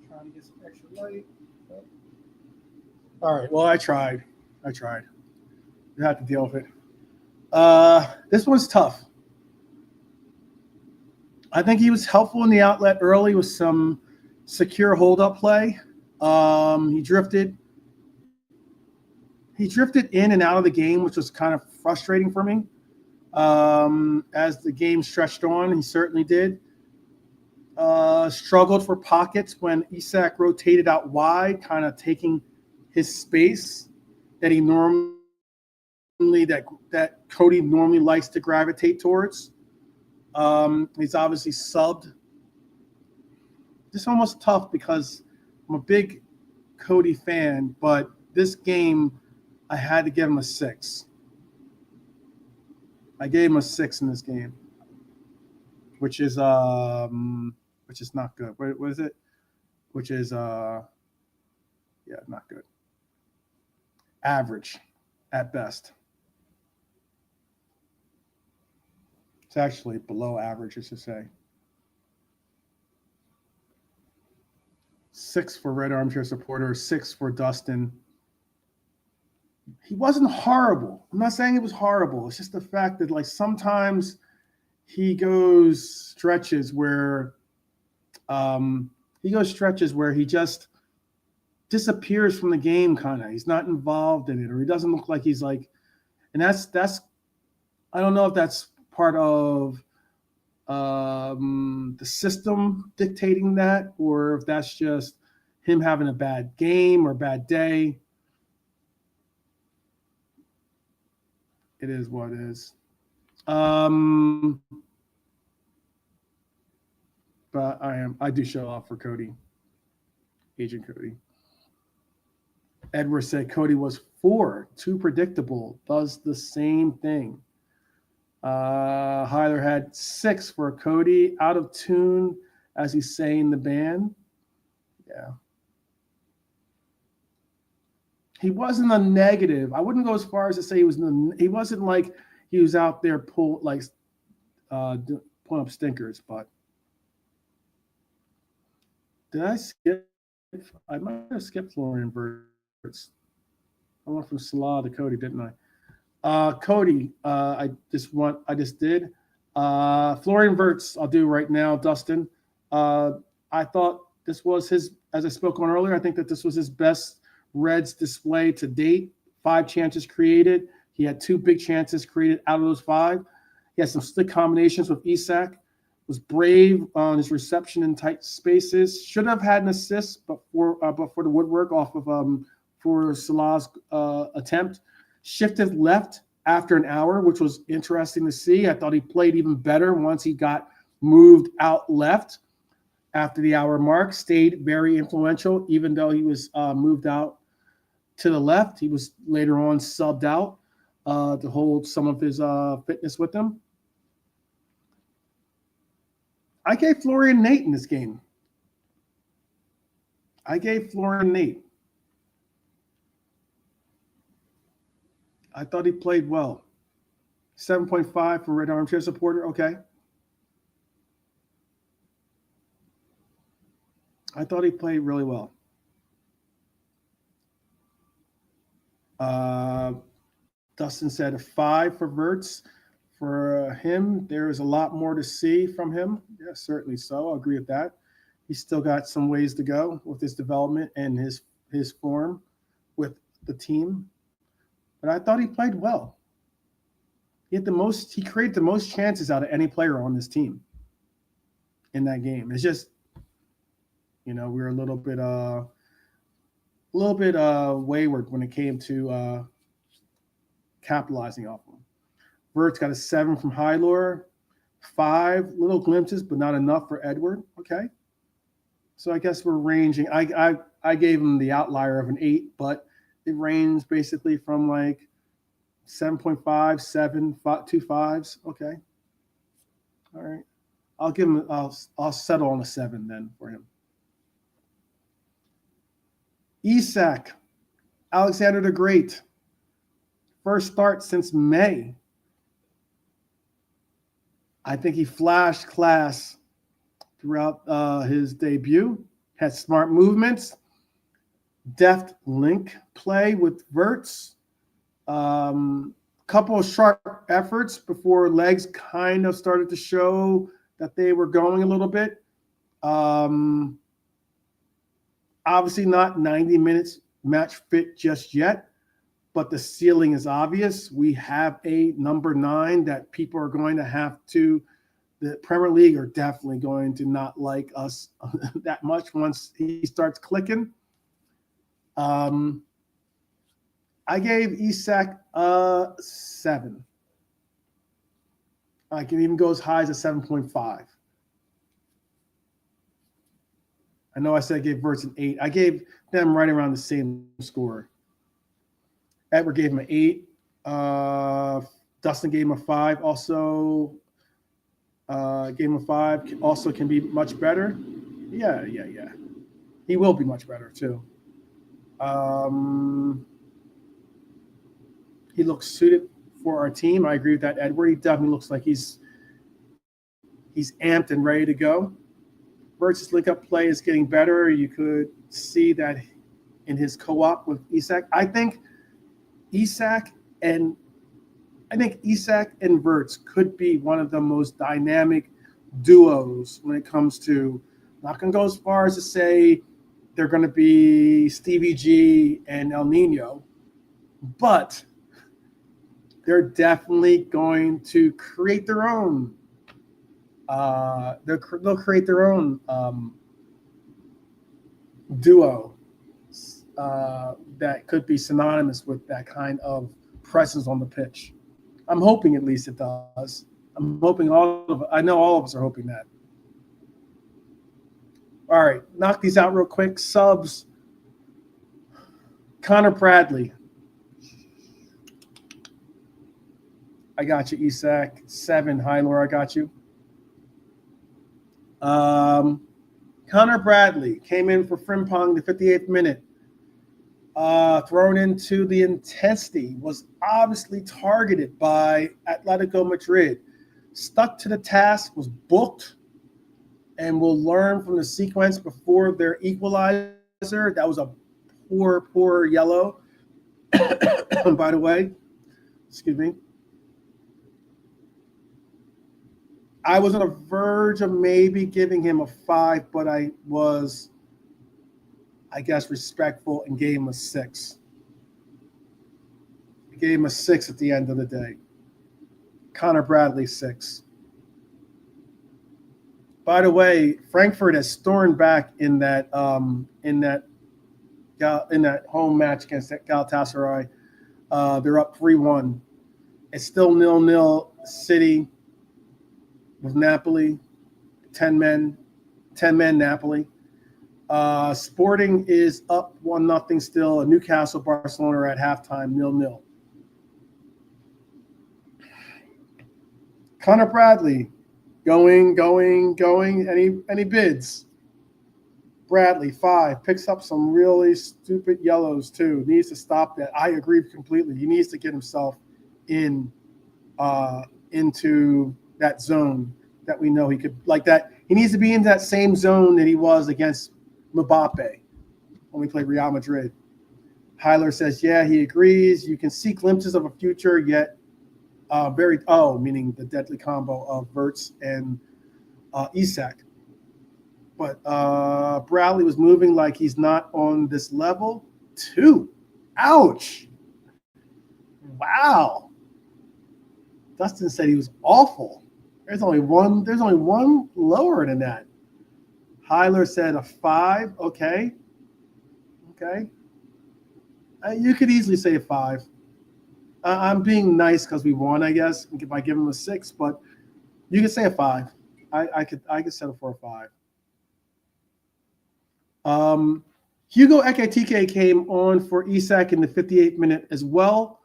Trying to get some extra light. All right. Well, I tried. You have to deal with it. This one's tough. I think he was helpful in the outlet early with some secure hold-up play. He drifted in and out of the game, which was kind of frustrating for me. As the game stretched on, he certainly did. struggled for pockets when Isak rotated out wide, kind of taking his space that he normally that Cody normally likes to gravitate towards. He's obviously subbed. It's almost tough because I'm a big Cody fan, but this game I had to give him a 6. I gave him a 6 in this game, which is not good. What is it? Which is not good. Average at best. It's actually below average, I should say. 6 for Red Armchair Supporter, 6 for Dustin. He wasn't horrible. I'm not saying it was horrible. It's just the fact that, like, sometimes he goes stretches where he just disappears from the game, kind of. He's not involved in it, or he doesn't look like he's like, and that's I don't know if that's part of the system dictating that, or if that's just him having a bad game or bad day. It is what it is. But I do show off for Cody, Agent Cody. Edward said Cody was 4, too predictable, does the same thing. Hyler had 6 for Cody, out of tune, as he's saying the band. Yeah. He wasn't a negative. I wouldn't go as far as to say he wasn't like he was out there pulling up stinkers, but did I skip? I might have skipped Florian Wirtz. I went from Salah to Cody, didn't I? Cody, I just did. Florian Wirtz, I'll do right now, Dustin. I thought this was his, as I spoke on earlier, I think that this was his best Reds display to date. 5 chances created. He had 2 big chances created out of those 5. He had some slick combinations with Isak. Was brave on his reception in tight spaces. Should have had an assist, but for the woodwork off of for Salah's attempt. Shifted left after an hour, which was interesting to see. I thought he played even better once he got moved out left after the hour mark. Stayed very influential, even though he was moved out to the left. He was later on subbed out to hold some of his fitness with him. I gave Florian Nate in this game. I thought he played well. 7.5 for Red Armchair Supporter. Okay. I thought he played really well. Dustin said a 5 for Wirtz. For him, there is a lot more to see from him. Yeah, certainly so. I'll agree with that. He's still got some ways to go with his development and his form with the team. But I thought he played well. He created the most chances out of any player on this team in that game. It's just, we were a little bit wayward when it came to capitalizing off him. Wirtz got a 7 from Hylor, 5 little glimpses, but not enough for Edward. Okay. So I guess we're ranging. I gave him the outlier of an 8, but it ranged basically from like 7.5, 7, 5, 2 5s. Okay. All right. I'll give him, I'll settle on a 7 then for him. Isak, Alexander the Great. First start since May. I think he flashed class throughout his debut. Had smart movements, deft link play with Wirtz. Couple of sharp efforts before legs kind of started to show that they were going a little bit. Obviously not 90 minutes match fit just yet, but the ceiling is obvious. We have a number 9 that people are going to have to the Premier League are definitely going to not like us that much once he starts clicking. I gave Isak a 7. I can even go as high as a 7.5. I know I said I gave Wirtz an 8. I gave them right around the same score. Edward gave him an 8. Dustin gave him a 5. Also, gave him a 5. Also can be much better. Yeah. He will be much better too. He looks suited for our team. I agree with that, Edward. He definitely looks like he's amped and ready to go. Wirtz's link-up play is getting better. You could see that in his co-op with Isak. I think Isak and Wirtz could be one of the most dynamic duos when it comes to, not going to go as far as to say they're going to be Stevie G and El Nino, but they're definitely going to create their own. They'll create their own duo that could be synonymous with that kind of presence on the pitch. I'm hoping at least it does. I'm hoping I know all of us are hoping that. All right, knock these out real quick. Subs. Connor Bradley. I got you, Isak. 7. Hi, Laura, I got you. Connor Bradley came in for Frimpong the 58th minute. Thrown into the intensity, was obviously targeted by Atletico Madrid. Stuck to the task, was booked, and will learn from the sequence before their equalizer. That was a poor yellow. By the way, excuse me. I was on the verge of maybe giving him a 5, but I was, I guess, respectful and gave him a 6. I gave him a 6 at the end of the day. Connor Bradley, 6. By the way, Frankfurt has stormed back in that home match against Galatasaray. They're up 3-1. It's still 0-0 City with Napoli, 10 men Napoli. Sporting is up 1-0 still. Newcastle, Barcelona are at halftime, 0-0. Connor Bradley, going. Any bids? Bradley, 5. Picks up some really stupid yellows too. Needs to stop that. I agree completely. He needs to get himself into that zone that we know he could, like that. He needs to be in that same zone that he was against Mbappe when we played Real Madrid. Hyler says, yeah, he agrees. You can see glimpses of a future, yet meaning the deadly combo of Wirtz and Isak. But Bradley was moving like he's not on this level. 2. Ouch. Wow. Dustin said he was awful. There's only one lower than that. Hyler said a 5. Okay. You could easily say a 5. I'm being nice because we won, I guess, by giving him a 6, but you could say a 5. I could settle for a 5. Hugo Ekitike came on for Isak in the 58th minute as well.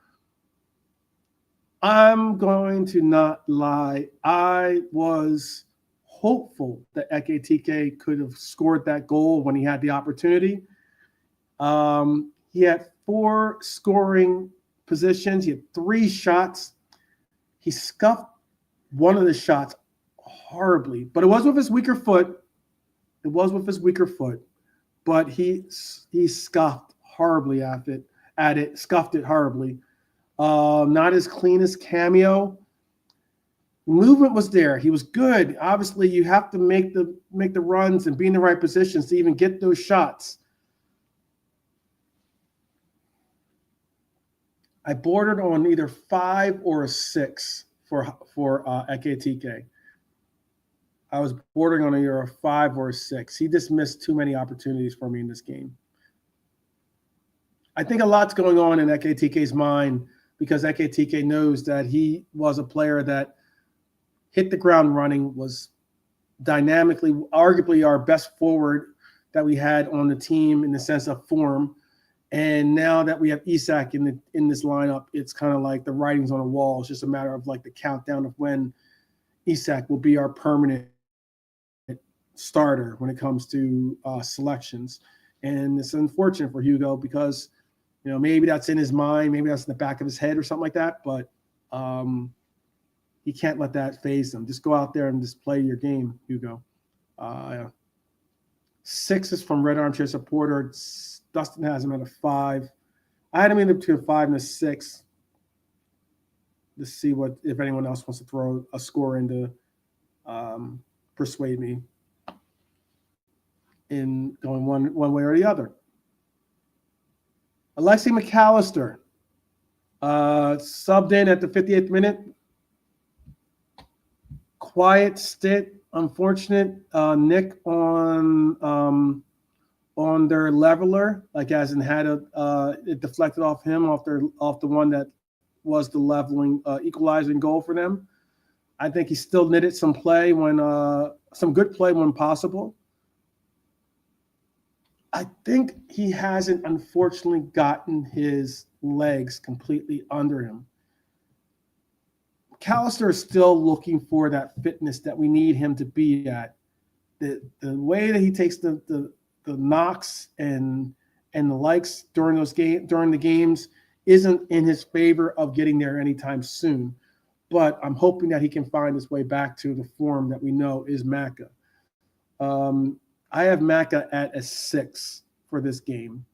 I'm going to not lie. I was hopeful that Ekitike could have scored that goal when he had the opportunity. He had 4 scoring positions. He had 3 shots. He scuffed one of the shots horribly, but it was with his weaker foot. But he scuffed horribly at it. Scuffed it horribly. Not as clean as Cameo. Movement was there. He was good. Obviously, you have to make the runs and be in the right positions to even get those shots. I bordered on either 5 or a 6 for Ekitike. I was bordering on either a 5 or a 6. He just missed too many opportunities for me in this game. I think a lot's going on in Ekitike's mind because Ekitike knows that he was a player that hit the ground running, was dynamically, arguably our best forward that we had on the team in the sense of form. And now that we have Isak in this lineup, it's kind of like the writing's on the wall. It's just a matter of like the countdown of when Isak will be our permanent starter when it comes to selections. And it's unfortunate for Hugo because, you know, maybe that's in his mind, maybe that's in the back of his head or something like that, but he can't let that phase him. Just go out there and just play your game, Hugo. 6 is from Red Armchair Supporter. Dustin has him at a 5. I had him in between a 5 and a 6. Let's see if anyone else wants to throw a score in to persuade me in going one way or the other. Alexi McAllister subbed in at the 58th minute. Quiet stint, unfortunate nick on their leveler, like as in had it deflected off him off the one that was the leveling equalizing goal for them. I think he still knitted some play when some good play when possible. I think he hasn't unfortunately gotten his legs completely under him. McAllister is still looking for that fitness that we need him to be at. The way that he takes the knocks and the likes during the games isn't in his favor of getting there anytime soon. But I'm hoping that he can find his way back to the form that we know is Macca. I have Macca at a 6 for this game.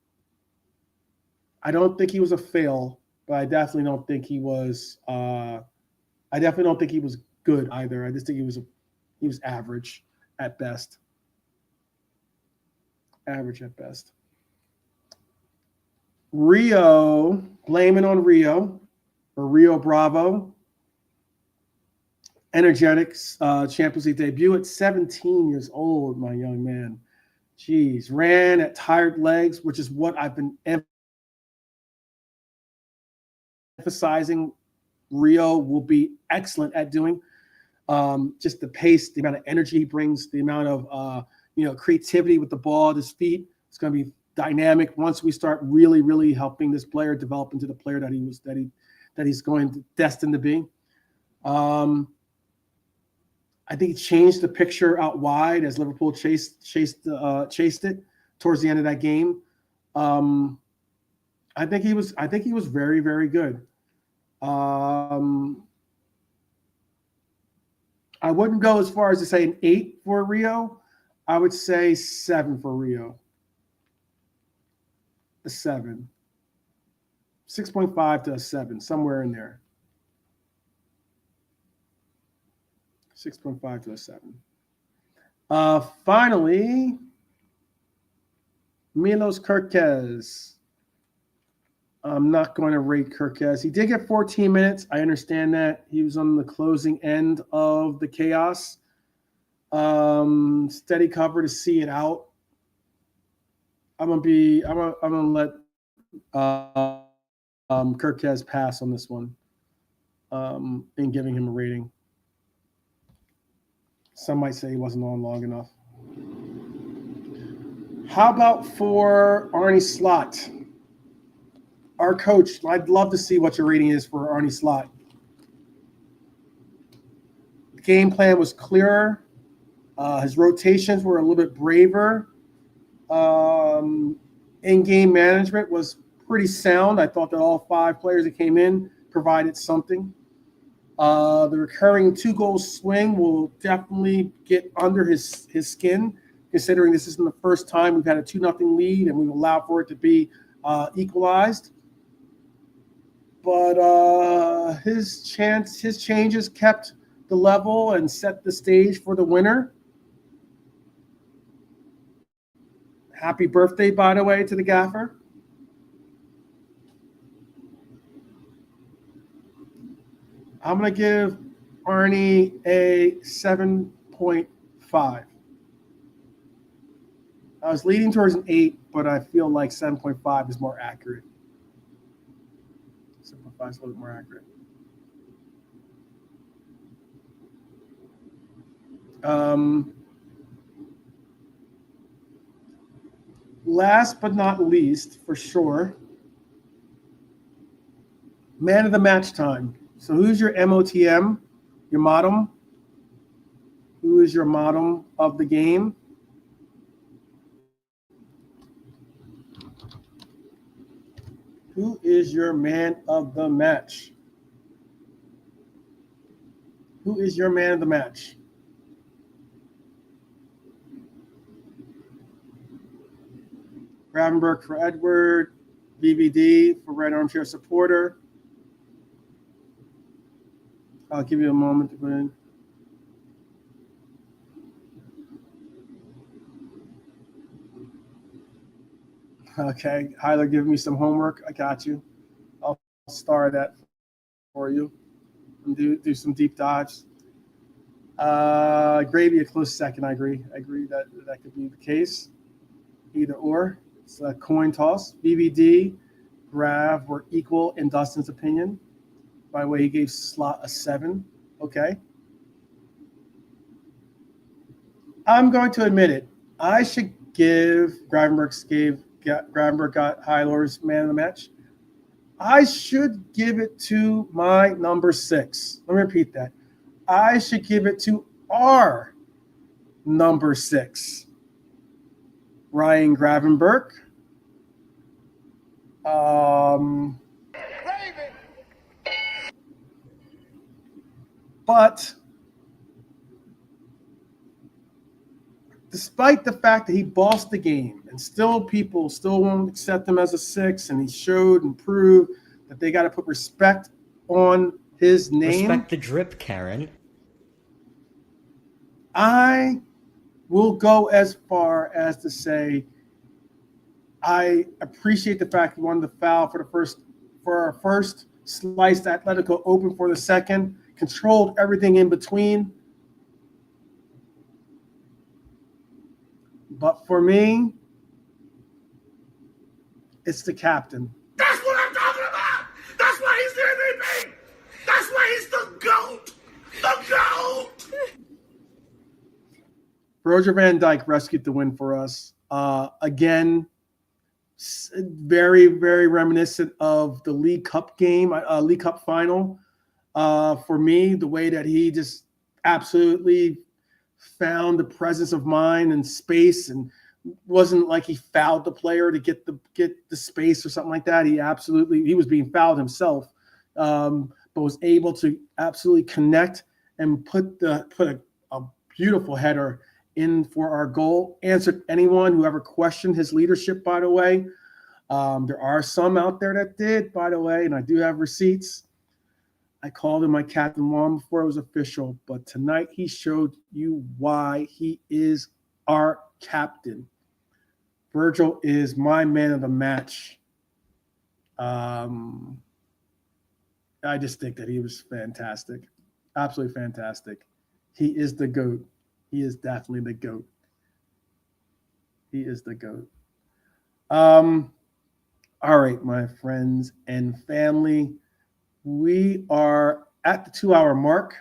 I don't think he was a fail, but I definitely don't think he was. I definitely don't think he was good either. I just think he was average at best. Average at best. Rio, blaming on Rio, or Rio Bravo. Energetic Champions League debut at 17 years old, my young man. Jeez, ran at tired legs, which is what I've been emphasizing Rio will be excellent at doing. Just the pace, the amount of energy he brings, the amount of creativity with the ball at his feet. It's going to be dynamic once we start really, really helping this player develop into the player that he's destined to be. I think he changed the picture out wide as Liverpool chased it towards the end of that game. I think he was very, very good. I wouldn't go as far as to say an 8 for Rio. I would say 7 for Rio. A 7. 6.5 to a 7, somewhere in there. 6.5 to a 7. Finally, Milos Kerkez. I'm not going to rate Kerkez. He did get 14 minutes. I understand that. He was on the closing end of the chaos. Steady cover to see it out. I'm gonna let Kerkez pass on this one in giving him a rating. Some might say he wasn't on long enough. How about for Arne Slot? Our coach, I'd love to see what your rating is for Arne Slot. The game plan was clearer. His rotations were a little bit braver. In-game management was pretty sound. I thought that all 5 players that came in provided something. The recurring 2-goal swing will definitely get under his skin, considering this isn't the first time we've had a 2-0 lead and we've allowed for it to be equalized. But his changes kept the level and set the stage for the winner. Happy birthday, by the way, to the gaffer. I'm going to give Arnie a 7.5. 7.5. I was leading towards an 8, but I feel like 7.5 is more accurate. 7.5 is a little bit more accurate. Last but not least, for sure, man of the match time. So who's your MOTM, your modem? Who is your modem of the game? Who is your man of the match? Who is your man of the match? Gravenberch for Edward, VVD for Red Armchair Supporter. I'll give you a moment to put in. Okay, Hyler, give me some homework. I got you. I'll star that for you and do some deep dives. Gravy, a close second. I agree. I agree that could be the case. Either or. It's a coin toss. VVD, Grav were equal in Dustin's opinion. By the way, he gave Slot a 7. Okay. I'm going to admit it. I should give Gravenberch got Hyler's man of the match. I should give it to my number 6. Let me repeat that. I should give it to our number 6. Ryan Gravenberch. But despite the fact that he bossed the game and people still won't accept him as a 6, and he showed and proved that they got to put respect on his name. Respect the drip, Karen. I will go as far as to say I appreciate the fact he won the foul for our first, sliced Atletico open for the second, controlled everything in between. But for me, it's the captain. That's what I'm talking about. That's why he's the MVP. That's why he's the GOAT. The GOAT. Virgil van Dijk rescued the win for us. Again, very, very reminiscent of the League Cup game, League Cup final. For me, the way that he just absolutely found the presence of mind and space, and wasn't like he fouled the player to get the space or something like that. He was being fouled himself, but was able to absolutely connect and put a beautiful header in for our goal. Answered anyone who ever questioned his leadership, by the way. There are some out there that did, by the way, and I do have receipts. I called him my captain long before it was official, but tonight he showed you why he is our captain. Virgil is my man of the match. I just think that he was fantastic. Absolutely fantastic. He is the GOAT. He is definitely the GOAT. He is the GOAT. All right, my friends and family. We are at the 2-hour mark.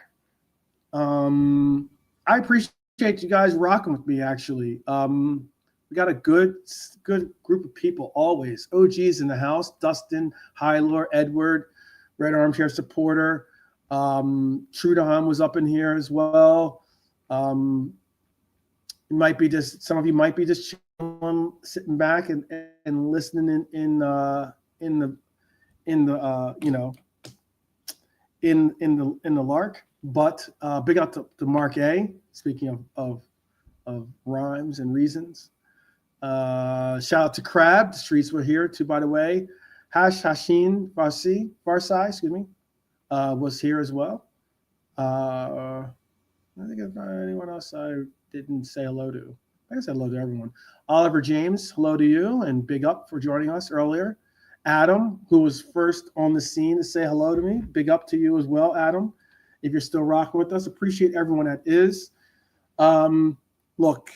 I appreciate you guys rocking with me, actually. We got a good group of people always. OGs in the house. Dustin, Hyler, Edward, Red Armchair Supporter. Trudehan was up in here as well. Some of you might be just chilling, sitting back and listening in the lark. But big up to Mark A. Speaking of rhymes and reasons. Shout out to Crab. The streets were here too, by the way. Hashin Varsai, excuse me, was here as well. I think if anyone else I didn't say hello to. I said hello to everyone. Oliver James, hello to you, and big up for joining us earlier. Adam, who was first on the scene to say hello to me, big up to you as well, Adam. If you're still rocking with us, appreciate everyone that is. look,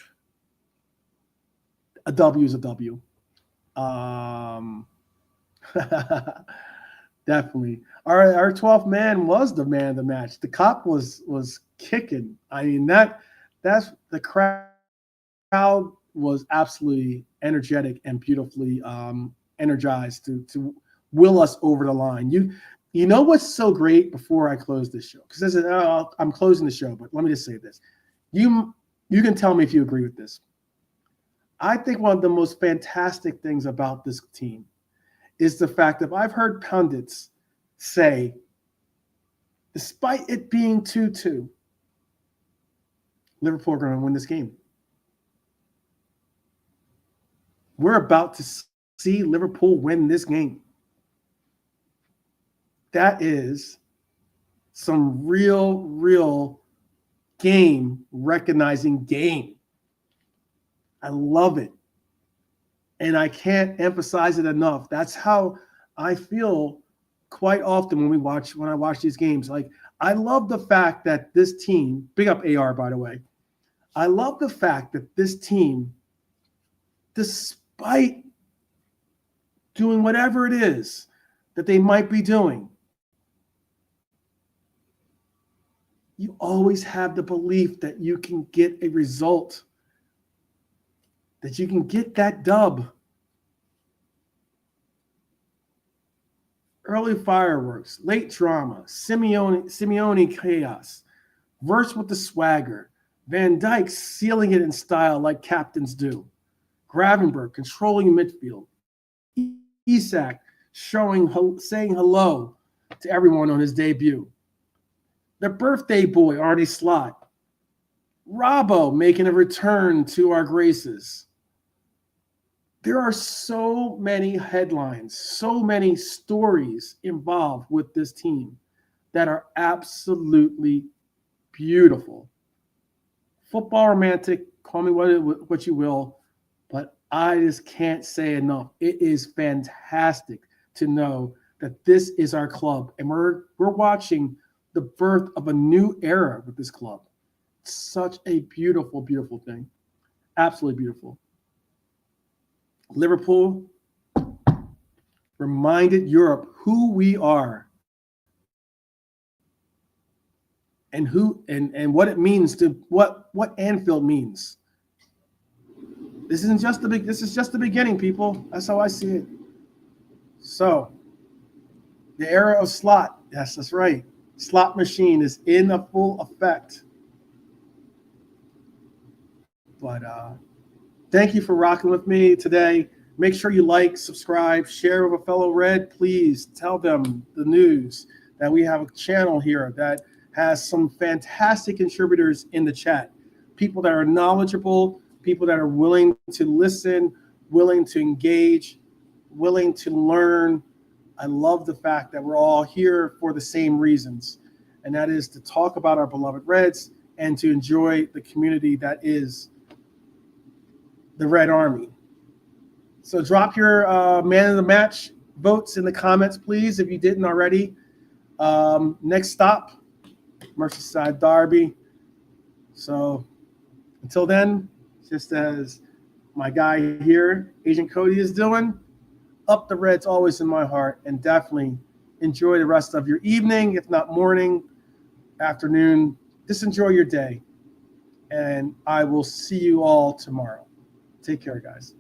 a W is a W. Definitely. Our 12th man was the man of the match. The cop was kicking. I mean, that's the crowd was absolutely energetic and beautifully energized to will us over the line. You know what's so great before I close this show? Because I'm closing the show, but let me just say this. You can tell me if you agree with this. I think one of the most fantastic things about this team is the fact that I've heard pundits say, despite it being 2-2, Liverpool are going to win this game. We're about to see Liverpool win this game. That is some real game recognizing game. I love it. And I can't emphasize it enough. That's how I feel quite often when I watch these games. Like, I love the fact that this team, big up AR, by the way. I love the fact that this team, despite doing whatever it is that they might be doing, you always have the belief that you can get a result, that you can get that dub. Early fireworks, late drama, Simeone chaos, Wirtz with the swagger, Van Dijk sealing it in style like captains do, Gravenberch controlling midfield, Isak saying hello to everyone on his debut, the birthday boy Arnie Slot, Robbo making a return to our graces. There are so many headlines, so many stories involved with this team that are absolutely beautiful. Football romantic, call me what you will, but I just can't say enough. It is fantastic to know that this is our club, and we're watching the birth of a new era with this club. Such a beautiful, beautiful thing. Absolutely beautiful. Liverpool reminded Europe who we are and what it means to what Anfield means. This is just the beginning, people. That's how I see it. So, the era of slot, yes, that's right. Slot machine is in a full effect. But thank you for rocking with me today. Make sure you like, subscribe, share with a fellow Red. Please tell them the news that we have a channel here that has some fantastic contributors in the chat. People that are knowledgeable, people that are willing to listen, willing to engage, willing to learn. I love the fact that we're all here for the same reasons, and that is to talk about our beloved Reds and to enjoy the community that is the Red Army. So drop your man of the match votes in the comments, please, if you didn't already. Next stop, Merseyside Derby. So until then, just as my guy here, Agent Cody, is doing, up the Reds always in my heart, and definitely enjoy the rest of your evening, if not morning, afternoon. Just enjoy your day, and I will see you all tomorrow. Take care, guys.